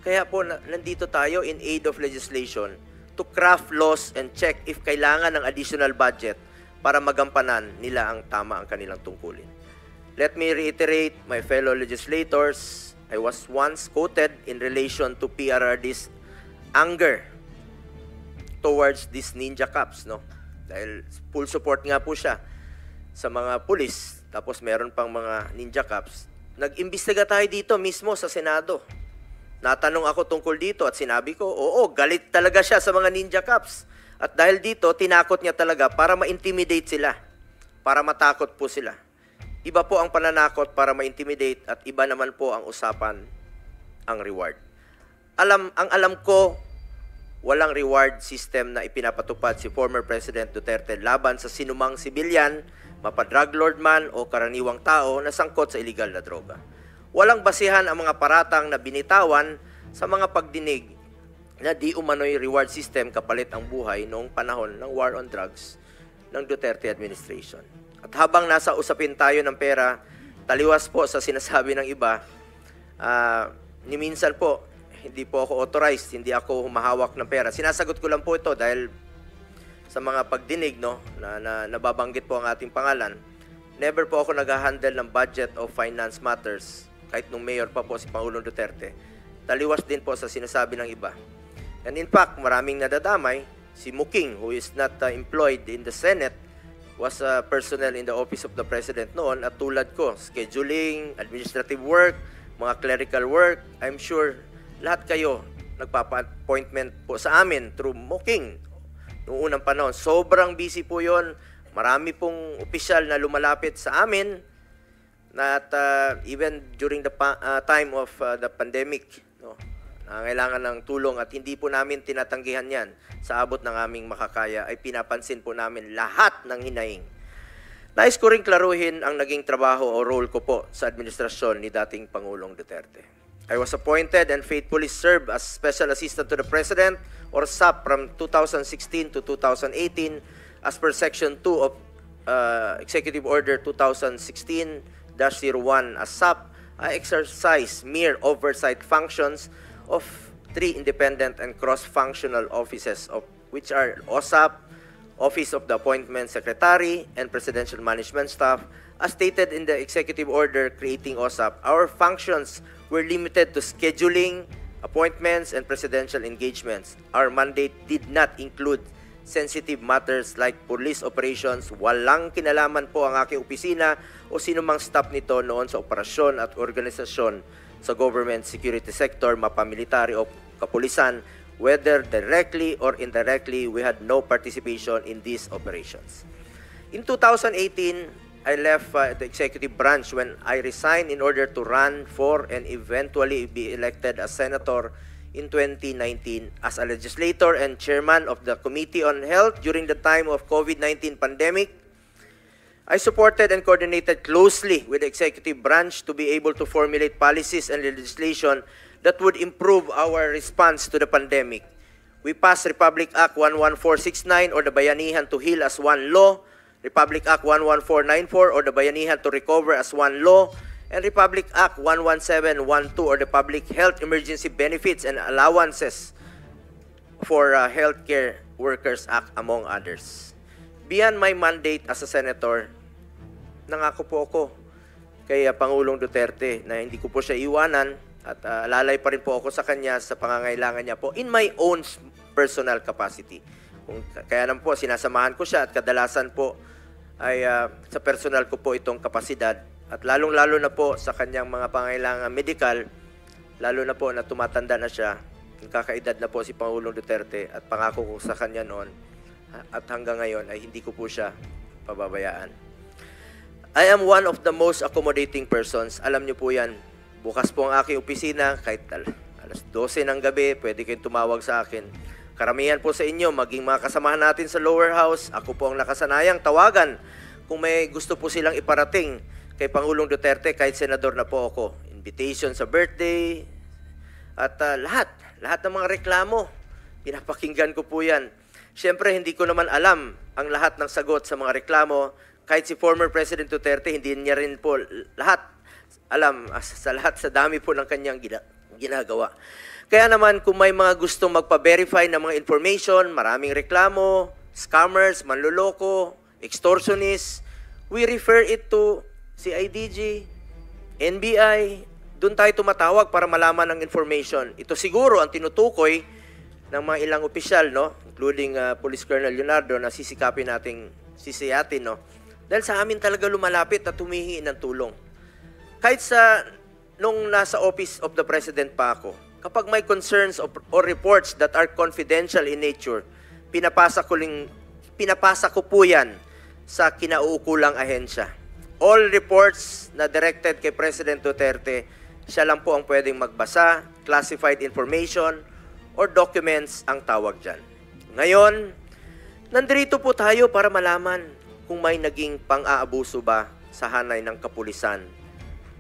Kaya po nandito tayo in aid of legislation to craft laws and check if kailangan ng additional budget para magampanan nila ang tama ang kanilang tungkulin. Let me reiterate, my fellow legislators, I was once quoted in relation to PRRD's anger towards these ninja cops, no? Dahil full support nga po siya sa mga pulis, tapos meron pang mga ninja cops. Nag-imbestiga tayo dito mismo sa Senado. Natanong ako tungkol dito at sinabi ko, oo, galit talaga siya sa mga ninja cops. At dahil dito, tinakot niya talaga para ma-intimidate sila, para matakot po sila. Iba po ang pananakot para ma-intimidate at iba naman po ang usapan, ang reward. Ang alam ko, walang reward system na ipinapatupad si former President Duterte laban sa sinumang sibilyan, mapa-drug lord man o karaniwang tao na sangkot sa illegal na droga. Walang basihan ang mga paratang na binitawan sa mga pagdinig na di umano'y reward system kapalit ang buhay noong panahon ng war on drugs ng Duterte administration. At habang nasa usapin tayo ng pera, taliwas po sa sinasabi ng iba, ni minsan po, hindi po ako authorized, hindi ako humahawak ng pera. Sinasagot ko lang po ito dahil sa mga pagdinig, no, na nababanggit po ang ating pangalan. Never po ako nag-handle ng budget of finance matters, kahit nung mayor pa po si Pangulong Duterte. Taliwas din po sa sinasabi ng iba. And in fact, maraming nadadamay. Si Muking, who is not employed in the Senate, was a personnel in the office of the President noon. At tulad ko, scheduling, administrative work, mga clerical work, I'm sure lahat kayo nagpapa-appointment po sa amin through Muking. Noong unang panahon, sobrang busy po yon. Marami pong opisyal na lumalapit sa amin. At even during the time of the pandemic, no, kailangan ng tulong at hindi po namin tinatanggihan yan. Sa abot ng aming makakaya ay pinapansin po namin lahat ng hinaing. Nais ko rin klaruhin ang naging trabaho o role ko po sa administrasyon ni dating Pangulong Duterte. I was appointed and faithfully served as Special Assistant to the President, or SAP, from 2016 to 2018 as per Section 2 of Executive Order 2016-01 as SAP. I exercise mere oversight functions of 3 independent and cross-functional offices, of which are OSAP, Office of the Appointment Secretary, and Presidential Management Staff. As stated in the Executive Order creating OSAP, our functions were limited to scheduling, appointments, and presidential engagements. Our mandate did not include sensitive matters like police operations. Walang kinalaman po ang aking opisina o sino mang staff nito noon sa operasyon at organisasyon sa government security sector, mapamilitary o kapulisan. Whether directly or indirectly, we had no participation in these operations. In 2018, I left the executive branch when I resigned in order to run for and eventually be elected as senator in 2019 as a legislator and chairman of the Committee on Health during the time of COVID-19 pandemic. I supported and coordinated closely with the executive branch to be able to formulate policies and legislation that would improve our response to the pandemic. We passed Republic Act 11469, or the Bayanihan to Heal, as one law, Republic Act 11494, or the Bayanihan to Recover, as one law, and Republic Act 11712, or the Public Health Emergency Benefits and Allowances for Healthcare Workers Act, among others. Beyond my mandate as a senator, nangako po ako kay Pangulong Duterte na hindi ko po siya iwanan at lalay pa rin po ako sa kanya sa pangangailangan niya po in my own personal capacity. Kaya naman po, sinasamahan ko siya at kadalasan po ay sa personal ko po itong kapasidad. At lalong-lalo na po sa kanyang mga pangangailangan medical, lalo na po na tumatanda na siya, kakaedad na po si Pangulong Duterte, at pangako ko sa kanya noon at hanggang ngayon ay hindi ko po siya pababayaan. I am one of the most accommodating persons. Alam niyo po yan. Bukas po ang aking opisina, kahit alas 12 ng gabi, pwede kayong tumawag sa akin. Karamihan po sa inyo, maging mga kasamahan natin sa lower house, ako po ang nakasanayang tawagan kung may gusto po silang iparating kay Pangulong Duterte, kahit senador na po ako. Invitation sa birthday, at lahat ng mga reklamo, pinapakinggan ko po yan. Siyempre, hindi ko naman alam ang lahat ng sagot sa mga reklamo. Kahit si former President Duterte, hindi niya rin po lahat alam sa lahat, sa dami po ng kanyang ginagawa. Kaya naman, kung may mga gustong magpa-verify ng mga information, maraming reklamo, scammers, manloloko, extortionists, we refer it to CIDG, NBI. Doon tayo tumatawag para malaman ang information. Ito siguro ang tinutukoy ng mga ilang opisyal, no? Including Police Colonel Leonardo, na sisikapin nating sisiyatin, no? Dahil sa amin talaga lumalapit at humihingi ng tulong. Kahit nung nasa Office of the President pa ako, kapag may concerns or reports that are confidential in nature, pinapasa ko po yan sa kinauukulang ahensya. All reports na directed kay President Duterte, siya lang po ang pwedeng magbasa, classified information, or documents ang tawag dyan. Ngayon, nandito po tayo para malaman kung may naging pang-aabuso ba sa hanay ng kapulisan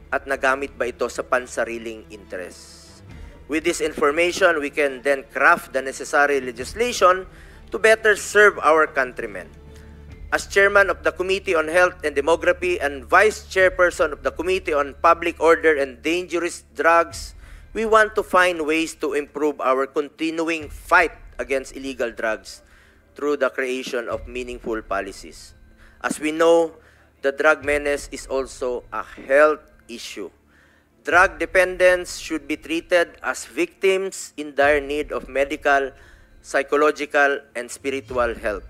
at nagamit ba ito sa pansariling interest. With this information, we can then craft the necessary legislation to better serve our countrymen. As Chairman of the Committee on Health and Demography and Vice Chairperson of the Committee on Public Order and Dangerous Drugs, we want to find ways to improve our continuing fight against illegal drugs through the creation of meaningful policies. As we know, the drug menace is also a health issue. Drug dependents should be treated as victims in dire need of medical, psychological, and spiritual help,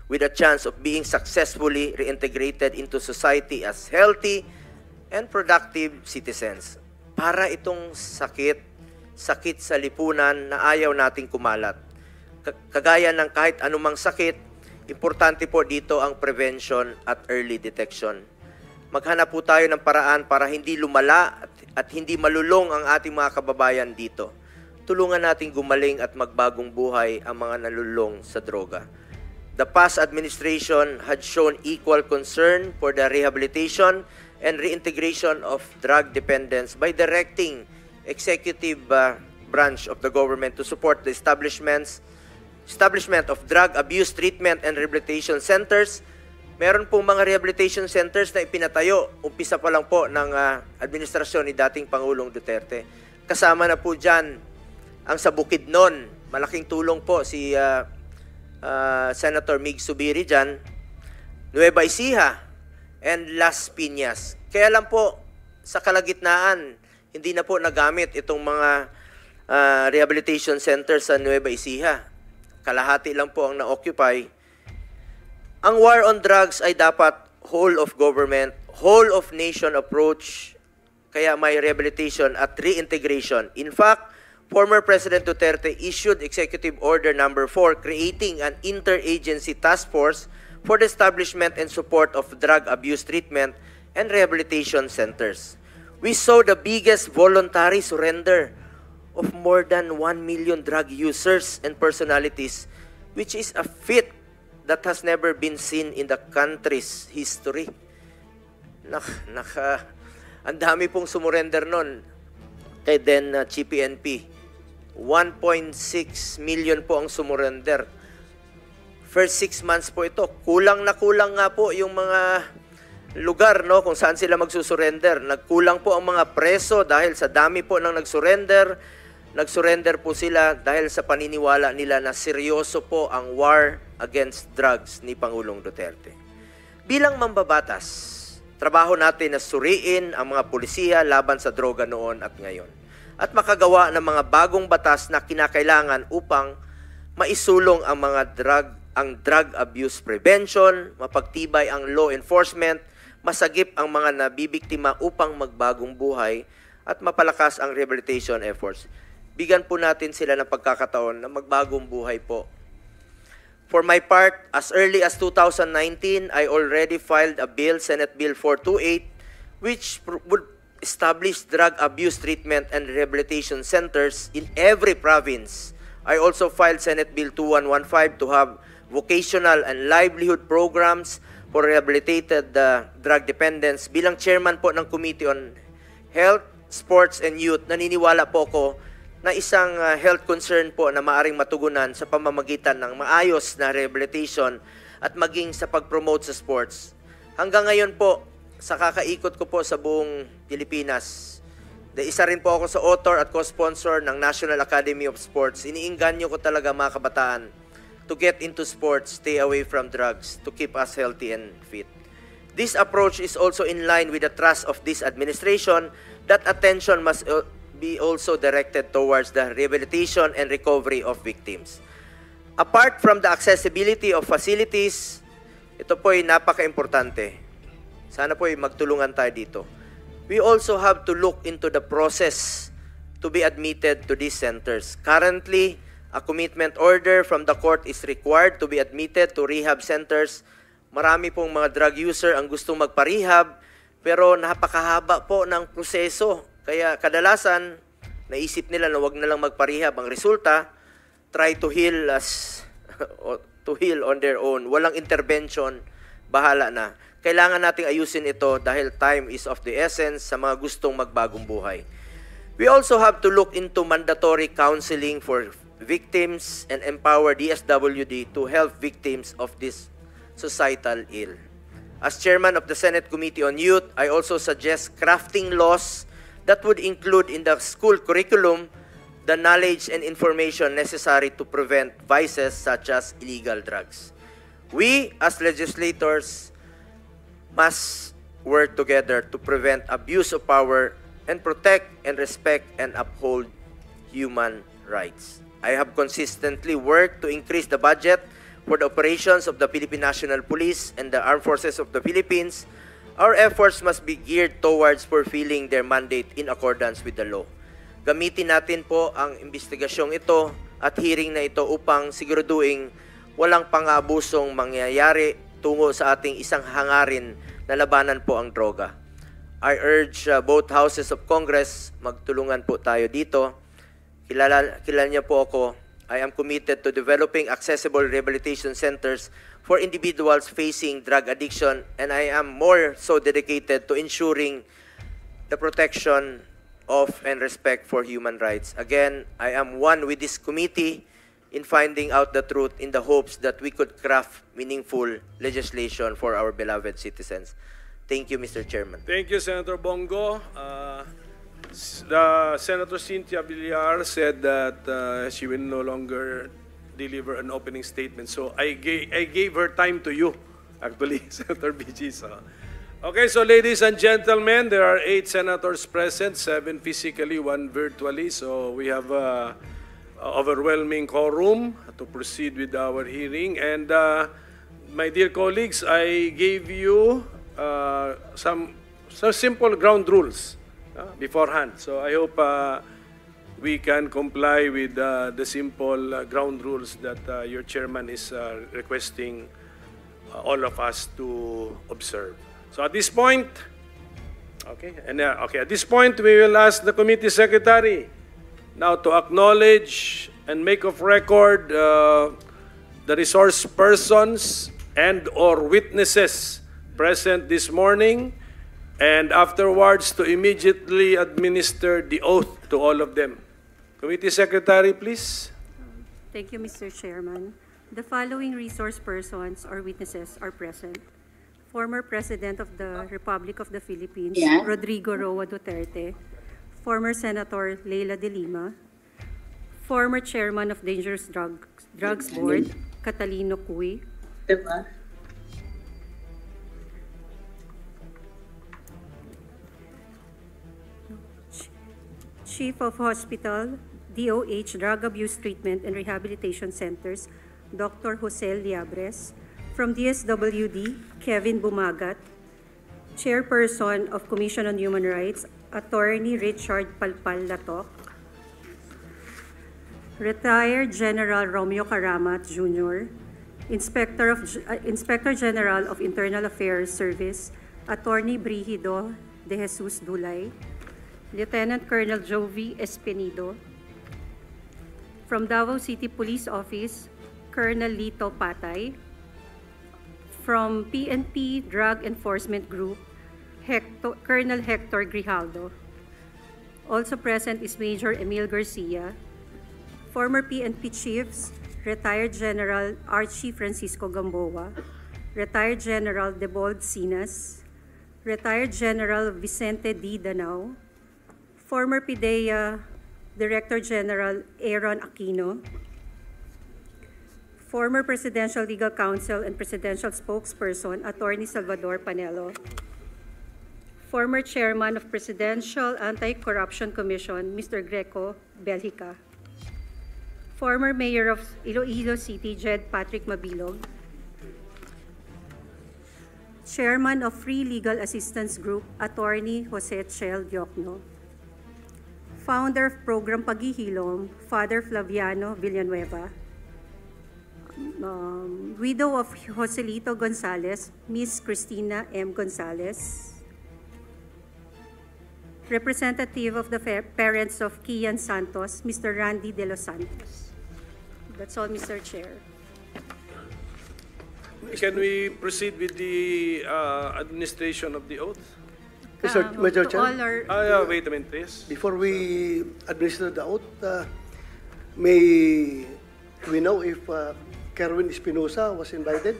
with a chance of being successfully reintegrated into society as healthy and productive citizens. Para itong sakit sa lipunan na ayaw nating kumalat. Kagaya ng kahit anumang sakit, importante po dito ang prevention at early detection. Maghanap po tayo ng paraan para hindi lumala at hindi malulong ang ating mga kababayan dito. Tulungan nating gumaling at magbagong buhay ang mga nalulong sa droga. The past administration had shown equal concern for the rehabilitation and reintegration of drug dependents by directing executive branch of the government to support the establishment of drug abuse treatment and rehabilitation centers. Meron pong mga rehabilitation centers na ipinatayo, umpisa pa lang po ng administrasyon ni dating Pangulong Duterte. Kasama na po dyan ang sa Bukidnon, malaking tulong po si Senator Mig Zubiri dyan, Nueva Ecija, and Las Piñas. Kaya lang po, sa kalagitnaan, hindi na po nagamit itong mga rehabilitation centers sa Nueva Ecija. Kalahati lang po ang na-occupy. Ang war on drugs ay dapat whole of government, whole of nation approach, kaya may rehabilitation at reintegration. In fact, former President Duterte issued Executive Order Number 4 creating an interagency task force for the establishment and support of drug abuse treatment and rehabilitation centers. We saw the biggest voluntary surrender of more than 1 million drug users and personalities, which is a feat that has never been seen in the country's history. Ang dami pong sumurrender nun kay then Chief PNP. 1.6 million po ang sumurrender. First 6 months po ito. Kulang na kulang nga po yung mga lugar, no, kung saan sila magsusurrender. Nagkulang po ang mga preso dahil sa dami po ng nagsurrender. Nagsurrender po sila dahil sa paniniwala nila na seryoso po ang war against drugs ni Pangulong Duterte. Bilang mambabatas, trabaho natin na suriin ang mga pulisiya laban sa droga noon at ngayon at makagawa ng mga bagong batas na kinakailangan upang maisulong ang drug abuse prevention, mapagtibay ang law enforcement, masagip ang mga nabibiktima upang magbagong buhay at mapalakas ang rehabilitation efforts. Bigyan po natin sila ng pagkakataon na magbagong buhay po. For my part, as early as 2019, I already filed a bill, Senate Bill 428, which would establish drug abuse treatment and rehabilitation centers in every province. I also filed Senate Bill 2115 to have vocational and livelihood programs for rehabilitated drug dependents. Bilang chairman po ng Committee on Health, Sports, and Youth, naniniwala po ko na isang health concern po na maaring matugunan sa pamamagitan ng maayos na rehabilitation at maging sa pag-promote sa sports. Hanggang ngayon po, sa kakaikot ko po sa buong Pilipinas, isa rin po ako sa author at co-sponsor ng National Academy of Sports. Iniinganyo ko talaga mga kabataan to get into sports, stay away from drugs, to keep us healthy and fit. This approach is also in line with the thrust of this administration that attention must be also directed towards the rehabilitation and recovery of victims. Apart from the accessibility of facilities, ito po'y napaka-importante. Sana po'y magtulungan tayo dito. We also have to look into the process to be admitted to these centers. Currently, a commitment order from the court is required to be admitted to rehab centers. Marami pong mga drug user ang gustong magpa-rehab, pero napakahaba po ng proseso. Kaya kadalasan, naisip nila na wag na lang magpa-rehab. Ang resulta, try to heal on their own. Walang intervention, bahala na. Kailangan nating ayusin ito dahil time is of the essence sa mga gustong magbagong buhay. We also have to look into mandatory counseling for victims and empower DSWD to help victims of this societal ill. As chairman of the Senate Committee on Youth, I also suggest crafting laws that would include in the school curriculum the knowledge and information necessary to prevent vices such as illegal drugs. We, as legislators, must work together to prevent abuse of power and protect and respect and uphold human rights. I have consistently worked to increase the budget for the operations of the Philippine National Police and the Armed Forces of the Philippines. Our efforts must be geared towards fulfilling their mandate in accordance with the law. Gamitin natin po ang investigasyong ito at hearing na ito upang siguraduhin walang pang-abusong mangyayari tungo sa ating isang hangarin na labanan po ang droga. I urge both houses of Congress, magtulungan po tayo dito. Kilala niyo po ako. I am committed to developing accessible rehabilitation centers for individuals facing drug addiction, and I am more so dedicated to ensuring the protection of and respect for human rights. Again, I am one with this committee in finding out the truth in the hopes that we could craft meaningful legislation for our beloved citizens. Thank you, Mr. Chairman. Thank you, Senator Bongo. The Senator Cynthia Villar said that she will no longer deliver an opening statement. So I gave her time to you, actually, Senator BG. So. Okay, so ladies and gentlemen, there are 8 senators present, 7 physically, 1 virtually. So we have overwhelming quorum to proceed with our hearing. And my dear colleagues, I gave you some simple ground rules beforehand. So I hope we can comply with the simple ground rules that your chairman is requesting all of us to observe. So at this point, at this point, we will ask the committee secretary now to acknowledge and make of record the resource persons and/or witnesses present this morning, and afterwards to immediately administer the oath to all of them. Committee secretary, please. Thank you, Mr. Chairman. The following resource persons or witnesses are present. Former President of the Republic of the Philippines, Rodrigo Roa Duterte. Former Senator Leila de Lima. Former Chairman of Dangerous Drugs Board, Catalino Cui. Chief of Hospital, DOH Drug Abuse Treatment and Rehabilitation Centers, Dr. Jose Liabres. From DSWD, Kevin Bumagat. Chairperson of Commission on Human Rights, Attorney Richard Palpal Latok. Retired General Romeo Karamat Jr., Inspector General of Internal Affairs Service, Attorney Brigido de Jesus Dulay. Lieutenant Colonel Jovi Espinido. From Davao City Police Office, Colonel Lito Patay. From PNP Drug Enforcement Group, Colonel Hector Grijaldo. Also present is Major Emil Garcia. Former PNP Chiefs, Retired General Archie Francisco Gamboa, Retired General Debold Sinas, Retired General Vicente D. Danao, former PIDEA Director General Aaron Aquino, former Presidential Legal Counsel and Presidential Spokesperson, Attorney Salvador Panelo, former Chairman of Presidential Anti-Corruption Commission, Mr. Greco Belhica, former Mayor of Iloilo City, Jed Patrick Mabilog, Chairman of Free Legal Assistance Group, Attorney Jose Chel Diokno, founder of Program Paghihilom, Father Flaviano Villanueva, widow of Joselito Gonzalez, Miss Cristina M. Gonzalez, representative of the parents of Kian Santos, Mr. Randy De Los Santos. That's all, Mr. Chair. Can we proceed with the administration of the oath? Mr. Chair, wait a minute, please. before we administer the oath, may we know if Kerwin Espinosa was invited?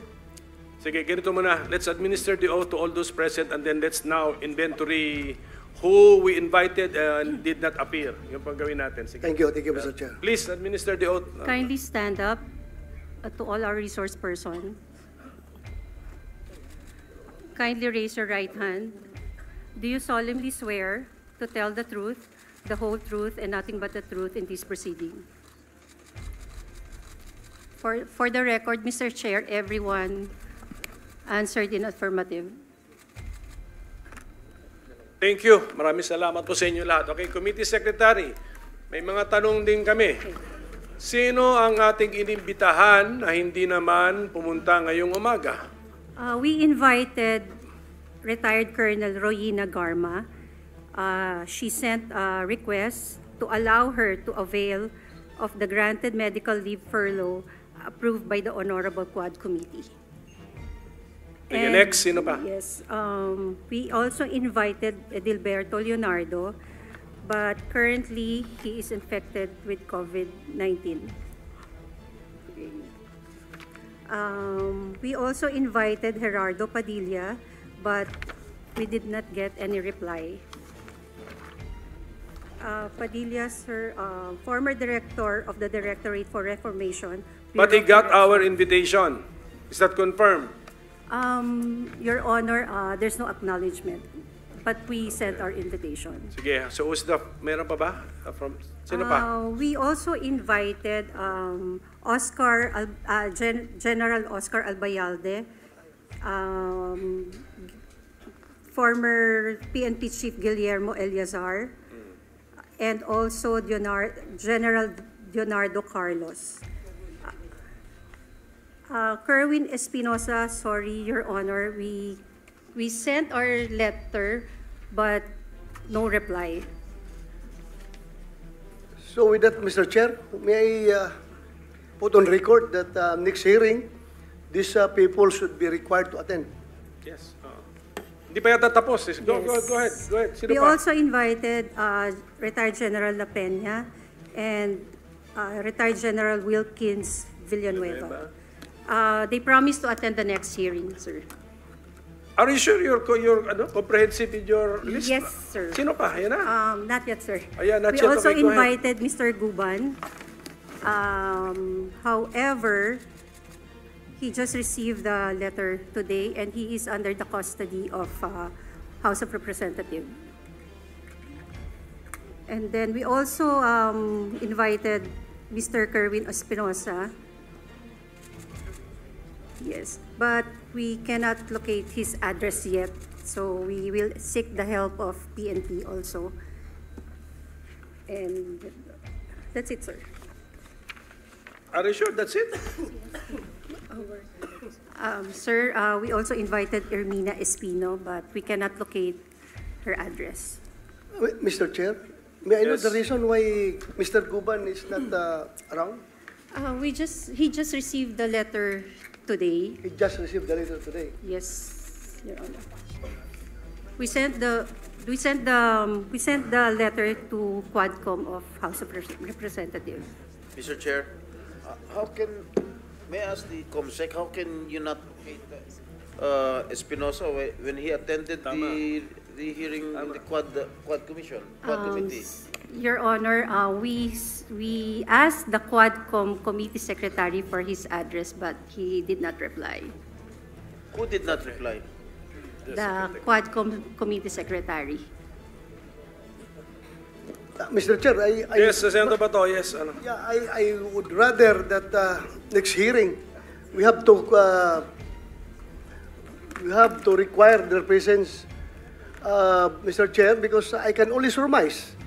Sige, ganito muna. Let's administer the oath to all those present, and then let's now inventory who we invited and did not appear. Yung pang gawin natin. Sige. Thank you, Mr. Chair. Please administer the oath. Kindly stand up to all our resource persons. Kindly raise your right hand. Do you solemnly swear to tell the truth, the whole truth, and nothing but the truth in this proceeding? For the record, Mr. Chair, everyone answered in affirmative. Thank you. Maraming salamat po sa inyo lahat. Okay, Committee Secretary, may mga tanong din kami. Sino ang ating inimbitahan na hindi naman pumunta ngayong umaga? We invited retired Colonel Royina Garma. She sent a request to allow her to avail of the granted medical leave furlough approved by the Honorable Quad Committee. And next, sino pa? Yes. We also invited Edilberto Leonardo, but currently he is infected with COVID-19. We also invited Gerardo Padilla, but we did not get any reply. Padilla, sir, former director of the Directorate for Reformation. But he Bureau of got Corrections. our invitation. Is that confirmed? Your Honor, there's no acknowledgement, but we sent our invitation. Sige, so who's the, meron pa ba? Sino pa? We also invited General Oscar Albayalde, former PNP Chief Guillermo Eleazar, and also General Leonardo Carlos. Kerwin Espinosa, sorry, Your Honor, we sent our letter, but no reply. So with that, Mr. Chair, may I put on record that next hearing, these people should be required to attend. Yes. Hindi pa yata tapos. Go ahead. Sino We pa? also invited retired General La Peña and retired General Wilkins Villanueva. They promised to attend the next hearing, sir. Are you sure you're comprehensive in your list? Yes, sir. Sino pa? Yan na. Not yet, sir. Ayan, not We yet. also Okay, go ahead. invited Mr. Guban. However, he just received the letter today and he is under the custody of House of Representatives. And then we also invited Mr. Kerwin Espinosa. Yes, but we cannot locate his address yet, so we will seek the help of PNP also. And that's it, sir. Are you sure that's it? Sir, we also invited Ermina Espino, but we cannot locate her address. Wait, Mr. Chair, may I know Yes. the reason why Mr. Guban is not around? He just received the letter today. He just received the letter today. Yes, Your Honor. We sent the letter to Quadcom of House of Representatives. Mr. Chair, may I ask the COMSEC, how can you not locate Espinosa when he attended the hearing in the Quad Commission, Quad Committee? Your Honor, we asked the Quadcom Committee Secretary for his address, but he did not reply. Who did not reply? The Quadcom Committee Secretary. Mr. Chair, Yes, Senator Bato, yes. Ano? Yeah, I would rather that next hearing, we have to require their presence, Mr. Chair, because I can only surmise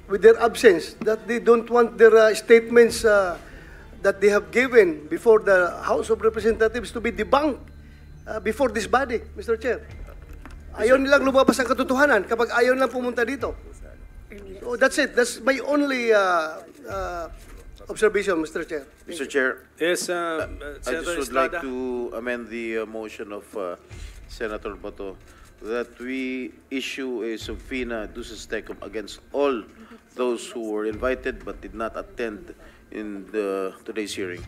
with their absence that they don't want their statements that they have given before the House of Representatives to be debunked before this body, Mr. Chair. Ayaw nilang lumabas ang katotohanan kapag ayaw nilang pumunta dito. So that's it. That's my only observation, Mr. Chair. Mr. Chair, Yes, I Senator just would like Estrada. to amend the motion of Senator Bato that we issue a subpoena duces tecum against all those who were invited but did not attend in today's hearing.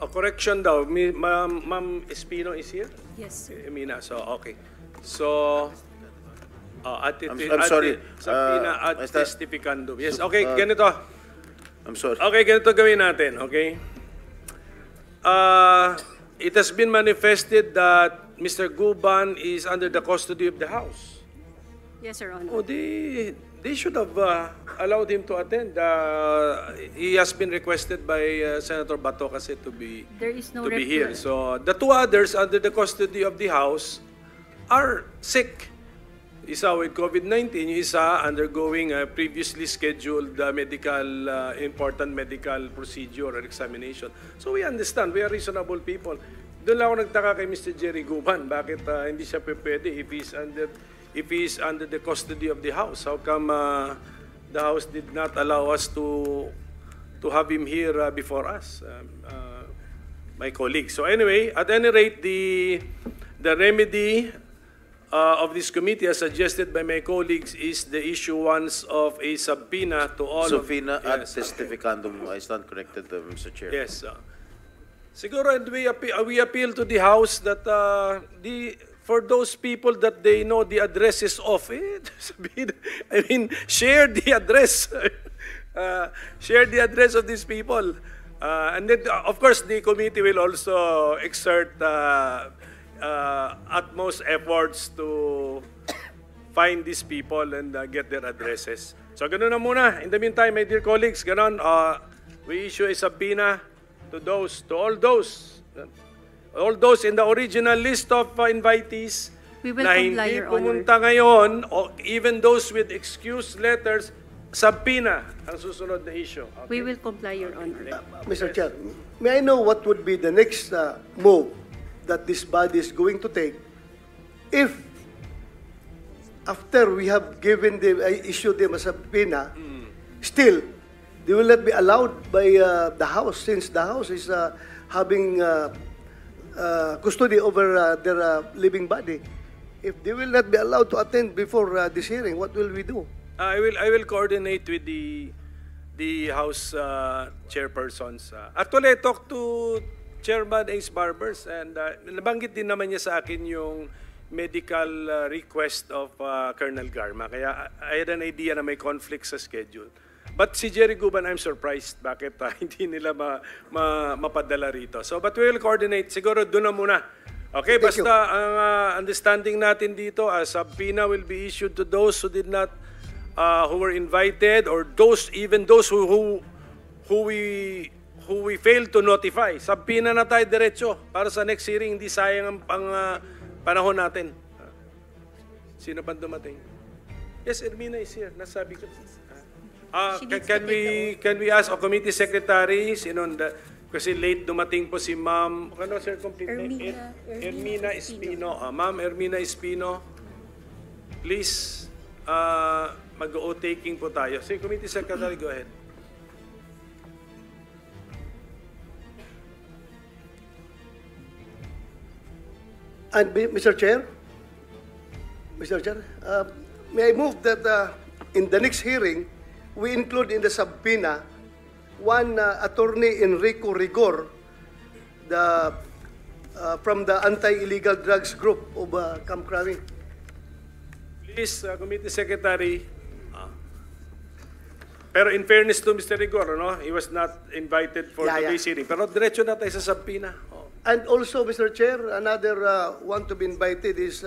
A correction daw. Ma'am Espino is here? Yes, sir. Emina, so okay. So, I'm sorry. Subpoena ad Basta- testificandum. Yes, okay, ganito. I'm sorry. Okay, ganito gawin natin, okay? It has been manifested that Mr. Guban is under the custody of the House. Yes, Your Honor. Oh, they should have allowed him to attend. He has been requested by Senator Bato kasi to be There is no here. reply. So the two others under the custody of the House are sick. Isa with COVID-19, yung isa undergoing a previously scheduled important medical procedure or examination. So we understand, we are reasonable people. Doon lang ako nagtaka kay Mr. Jerry Guban, bakit hindi siya pwede if he is under the custody of the House. How come the House did not allow us to have him here before us, my colleagues? So anyway, at any rate, the remedy of this committee, as suggested by my colleagues, is the issuance of a subpoena to all Subpoena ad yes. testificandum. I stand corrected, Mr. Chair. Yes. Siguro, and we appeal to the House that for those people that they know the address is off, I mean, share the address. Share the address of these people. And then, of course, the committee will also exert utmost efforts to find these people and get their addresses. So, ganun na muna. In the meantime, my dear colleagues, ganun, we issue a subpoena to all those in the original list of invitees We will na comply, hindi Your Honor. pumunta ngayon, o even those with excuse letters, subpoena ang susunod na issue. Okay? We will comply, Your Honor. Mr. Chair, may I know what would be the next move that this body is going to take if after we have given them, issued them a subpoena, still, they will not be allowed by the House since the House is having custody over their living body. If they will not be allowed to attend before this hearing, what will we do? I will coordinate with the House chairpersons. Actually, I talked to Chairman Ace Barbers and nabanggit din naman niya sa akin yung medical request of Colonel Garma. Kaya I had an idea na may conflict sa schedule. But si Jerry Guban, I'm surprised bakit hindi nila mapadala rito. So, but we will coordinate. Siguro doon na muna. Okay, Thank basta ang understanding natin dito, a subpoena will be issued to those who did not, who were invited, or even those who we failed to notify. Subpoena na tayo diretso para sa next hearing, hindi sayang ang panahon natin. Sino pa dumating? Yes, Ermina is here. Nasabi ko. Can we ask a committee secretary, kasi late dumating po si Ma'am, ano sir, complete name? Ermina Espino. Ma'am Ermina Espino, please, mag-o taking po tayo. Si committee secretary, go ahead. And Mr. Chair, may I move that in the next hearing, we include in the subpoena one attorney Enrico Rigor, from the anti-illegal drugs group of Camp Crami. Please, committee secretary. Pero in fairness to Mr. Rigor, he was not invited for today's hearing. Pero diretso na tayo sa subpoena. And also, Mr. Chair, another one to be invited is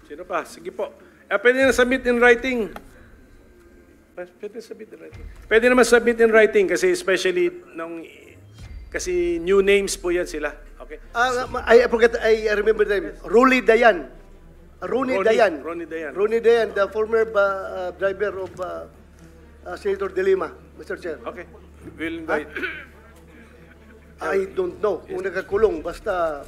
Sino pa? Sige po. Pwede na submit in writing. Pwede naman submit in writing kasi especially kasi new names po yan sila. Okay. I forget, I remember the name. Ronnie Dayan, the former driver of Senator De Lima, Mr. Chair. Okay. We'll invite. I don't know kung nakakulong, basta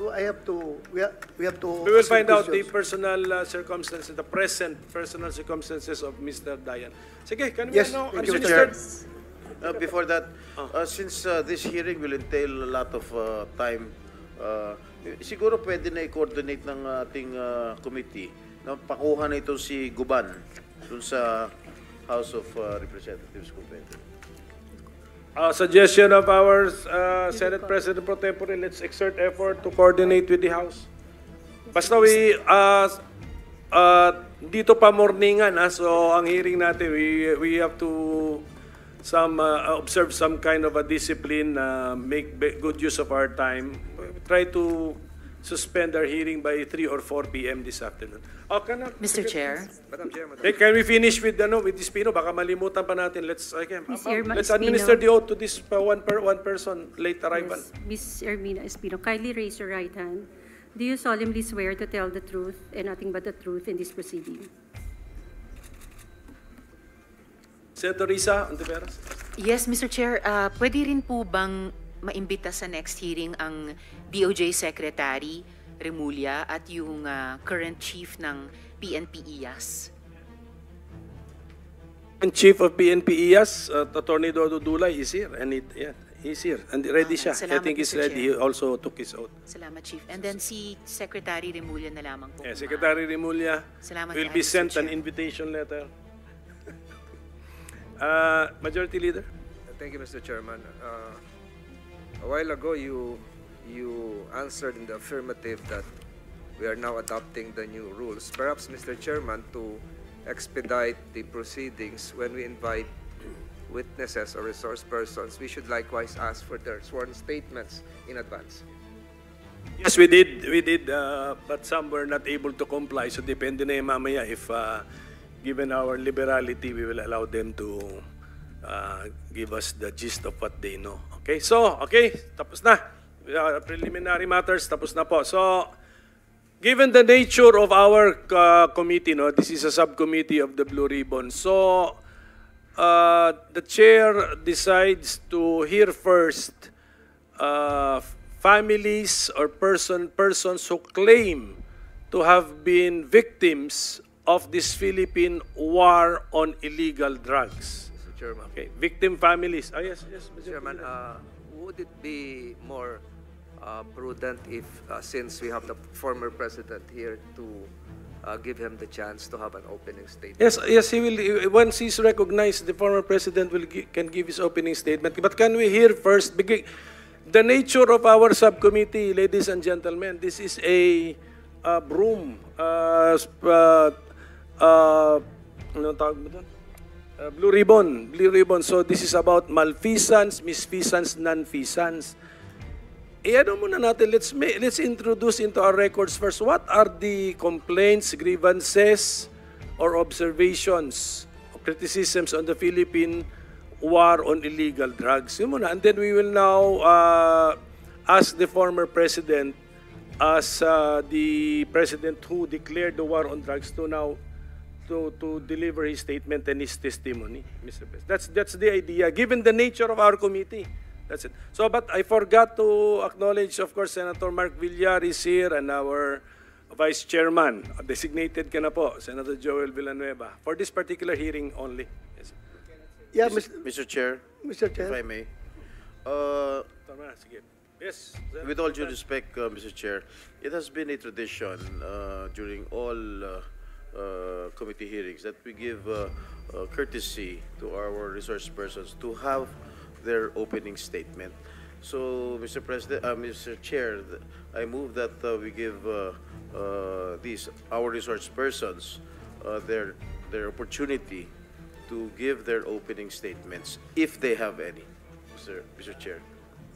we have to We will find out the personal circumstances, the present personal circumstances of Mr. Dayan. Sige, can we know? Thank you, Mr. Chair. Before that, since this hearing will entail a lot of time, siguro pwede na i-coordinate ng ating committee na pakuha na ito si Guban dun sa House of Representatives kung pwede. Suggestion of our Senate President Pro Tempore, let's exert effort to coordinate with the House. Basta dito pa morningan, so ang hearing natin, we have to observe some kind of a discipline, make good use of our time. Try to suspend our hearing by 3 or 4 p.m. this afternoon. Mr. Chair. Madam Chair, Can we finish with Espino? Baka malimutan pa natin. Let's Espino. administer the oath to this one person, late arrival. Ms. Ermina Espino, kindly raise your right hand. Do you solemnly swear to tell the truth and nothing but the truth in this proceeding? Senator Risa Ontiveros. Yes, Mr. Chair. Pwede rin po bang maimbita sa next hearing ang DOJ Secretary Remulla at yung current chief ng PNP IAS? And Chief of PNP IAS, Attorney Dodo Dulay is here, and He's here. And ready siya. I Salamat, think he's Mr. ready. He Chair. also took his oath. Salamat, Chief. And then si Secretary Remulla na lamang po. Yeah, Secretary Remulla Salamat will kayo, be Mr. sent an Chair. invitation letter. Majority Leader? Thank you, Mr. Chairman. A while ago, you answered in the affirmative that we are now adopting the new rules. Perhaps, Mr. Chairman, to expedite the proceedings when we invite witnesses or resource persons, we should likewise ask for their sworn statements in advance. Yes, we did. We did, but some were not able to comply. So depende na yung mamaya if given our liberality, we will allow them to give us the gist of what they know. Okay, so, okay, tapos na. Preliminary matters, tapos na po. So, given the nature of our committee, no, this is a subcommittee of the Blue Ribbon. So, the chair decides to hear first families or persons who claim to have been victims of this Philippine war on illegal drugs. Mr. Chairman. Okay, victim families. Ah, yes, yes, Mr. Chairman, would it be more prudent if, since we have the former president here, to give him the chance to have an opening statement? Yes, yes, he will. Once he's recognized, the former president can give his opening statement. But can we hear first? Because the nature of our subcommittee, ladies and gentlemen, this is a broom. Ano tawag mo doon? Blue ribbon. Blue ribbon. So this is about malfeasance, misfeasance, non-feasance. Ano muna natin, let's introduce into our records first. What are the complaints, grievances, or observations, or criticisms on the Philippine war on illegal drugs? Yun muna. And then we will now ask the former president as the president who declared the war on drugs to now to deliver his statement and his testimony, Mr. President. That's the idea, given the nature of our committee. That's it. So, but I forgot to acknowledge, of course, Senator Mark Villar is here and our Vice Chairman, designated ka na po, Senator Joel Villanueva, for this particular hearing only. Yes. Yeah, Mr. Chair, Mr. Chair. if I may. Tama, sige. Yes. With all due respect, Mr. Chair, it has been a tradition during all committee hearings that we give courtesy to our resource persons to have their opening statement. So, Mr. President, Mr. Chair, I move that we give our resource persons their opportunity to give their opening statements if they have any, Mr. Chair.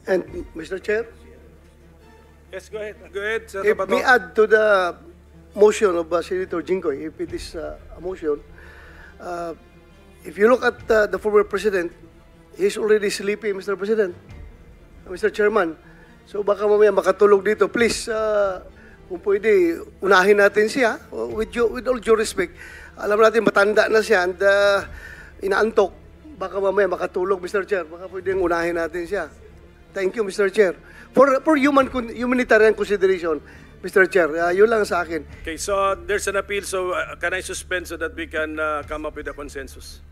And Mr. Chair, Yes, go ahead. Go ahead, Senator if Bato. we add to the motion of Senator Jinggoy, if it is a motion, if you look at the former president, he's already sleepy, Mr. President, Mr. Chairman. So baka mamaya makatulog dito. Please, kung pwede, unahin natin siya. With all due respect, alam natin matanda na siya and inaantok. Baka mamaya makatulog, Mr. Chair. Baka pwedeng unahin natin siya. Thank you, Mr. Chair. For humanitarian consideration, Mr. Chair, yun lang sa akin. Okay, so there's an appeal. So can I suspend so that we can come up with a consensus?